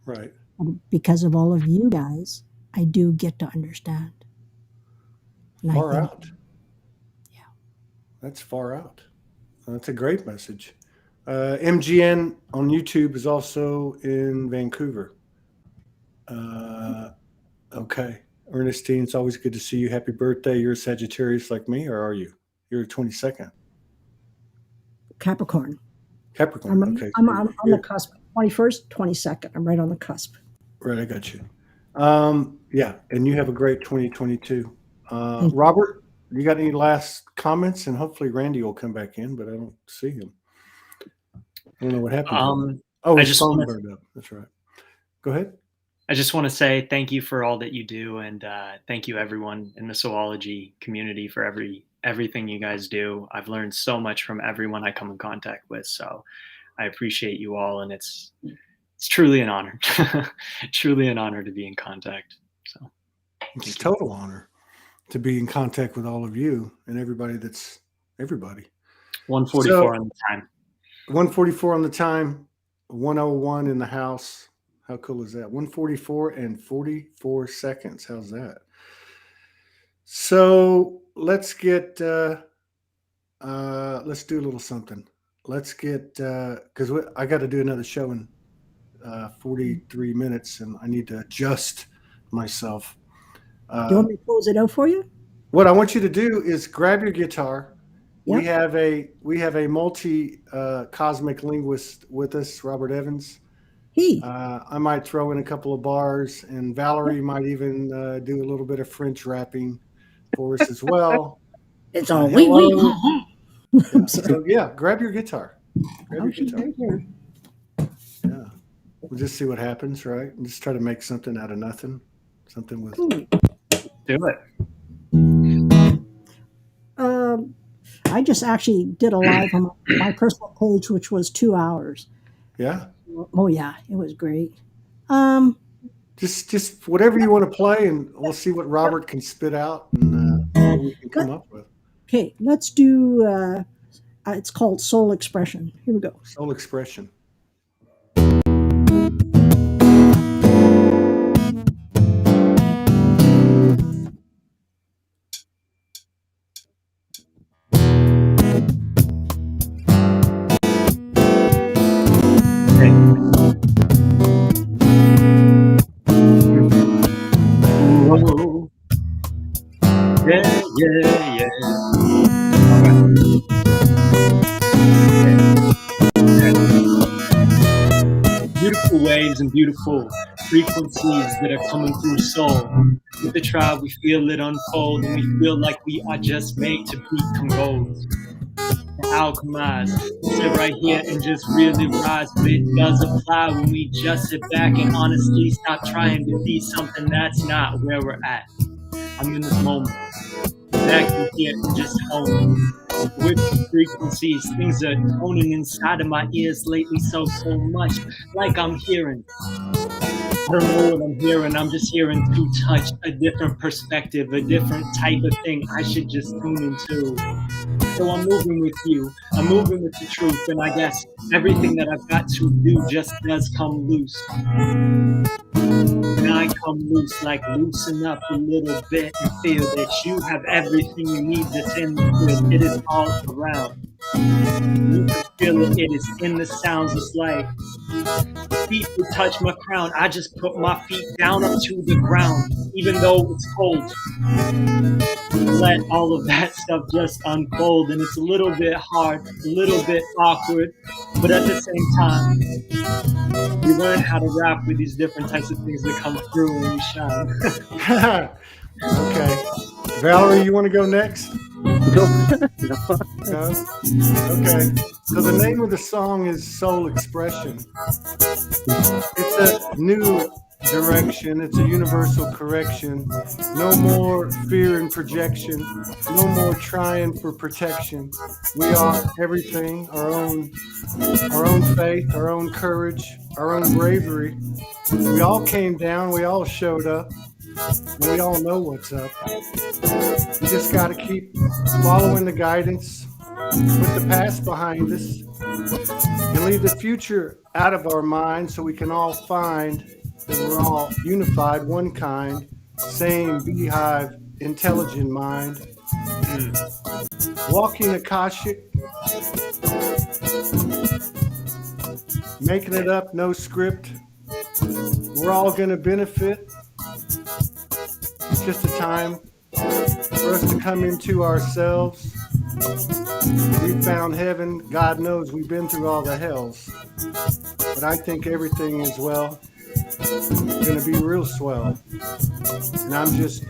Right. And because of all of you guys, I do get to understand. And far think, out. Yeah. That's far out. That's a great message. MGN on YouTube is also in Vancouver. Okay. Ernestine, it's always good to see you. Happy birthday. You're a Sagittarius like me, or are you? You're a 22nd. Capricorn. Capricorn. Okay. I'm on the cusp. 21st, 22nd. I'm right on the cusp. Right. I got you. Yeah. And you have a great 2022. Robert, you got any last comments? And hopefully Randy will come back in, but I don't see him. I don't know what happened. His phone burned up. That's right. Go ahead. I just want to say thank you for all that you do, and thank you everyone in the Soulogy community for everything you guys do. I've learned so much from everyone I come in contact with, so I appreciate you all, and it's truly an honor, truly an honor to be in contact. So it's a total honor to be in contact with all of you and everybody. 144 on the time. 144 on the time. 101 in the house. How cool is that? 144 and 44 seconds. How's that? So let's get, let's do a little something. Let's get, because I got to do another show in 43 minutes, and I need to adjust myself. Do you want me to close it out for you? What I want you to do is grab your guitar. Yep. We have a multi cosmic linguist with us, Robert Evans. I might throw in a couple of bars, and Valerie might even do a little bit of French rapping for us as well. It's all So yeah, grab your guitar. Grab your guitar. Right here. Yeah. We'll just see what happens, right? And just try to make something out of nothing. Something with. Do it. I just actually did a live on my personal page, which was 2 hours. Yeah. Oh yeah, it was great. Just whatever you want to play, and we'll see what Robert can spit out and what we can come up with. Okay, let's do. It's called Soul Expression. Here we go. Soul Expression. Whoa. Yeah. All right. Beautiful waves and beautiful frequencies that are coming through soul. With the tribe, we feel it unfold, and we feel like we are just made to become gold. To alchemize, sit right here and just really rise. But it does apply when we just sit back and honestly stop trying to be something that's not where we're at. I'm in this moment, connected here and just home. With the frequencies, things are toning inside of my ears lately so much, like I'm hearing. I don't know what I'm hearing, I'm just hearing to touch a different perspective, a different type of thing I should just tune into. So I'm moving with you, I'm moving with the truth, and I guess everything that I've got to do just does come loose. And I come loose, like loosen up a little bit and feel that you have everything you need that's in the field. It is all around. You can feel it, it is in the sounds. It's like feet would touch my crown. I just put my feet down up to the ground, even though it's cold. Let all of that stuff just unfold, and it's a little bit hard, a little bit awkward, but at the same time, you learn how to rap with these different types of things that come through when you shine. Okay. Valerie, you want to go next? No. No? Okay. So the name of the song is Soul Expression. It's a new direction. It's a universal correction. No more fear and projection. No more trying for protection. We are everything, our own faith, our own courage, our own bravery. We all came down, we all showed up, and we all know what's up. We just got to keep following the guidance, put the past behind us, and leave the future out of our minds so we can all find that we're all unified, one kind, same beehive, intelligent mind. Walking Akashic, making it up, no script. We're all going to benefit. It's just a time for us to come into ourselves. We found heaven. God knows we've been through all the hells. But I think everything is well. Going to be real swell. And I'm just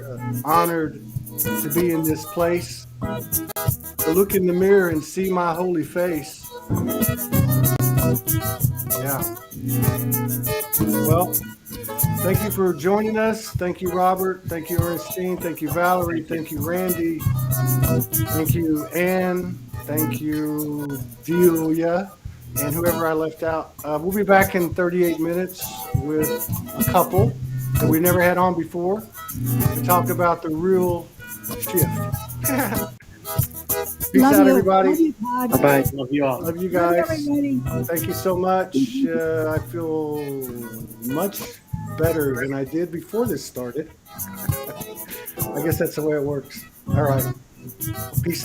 honored to be in this place, to look in the mirror and see my holy face. Yeah. Well, thank you for joining us. Thank you, Robert. Thank you, Ernestine. Thank you, Valerie. Thank you, Randy. Thank you, Ann. Thank you, Delia, and whoever I left out. We'll be back in 38 minutes with a couple that we never had on before to talk about the real shift. Peace out, everybody. Love you, Todd. Bye-bye. Love you all. Love you Love guys. everybody. Thank you so much. I feel much better than I did before this started. I guess that's the way it works. All right. Peace out.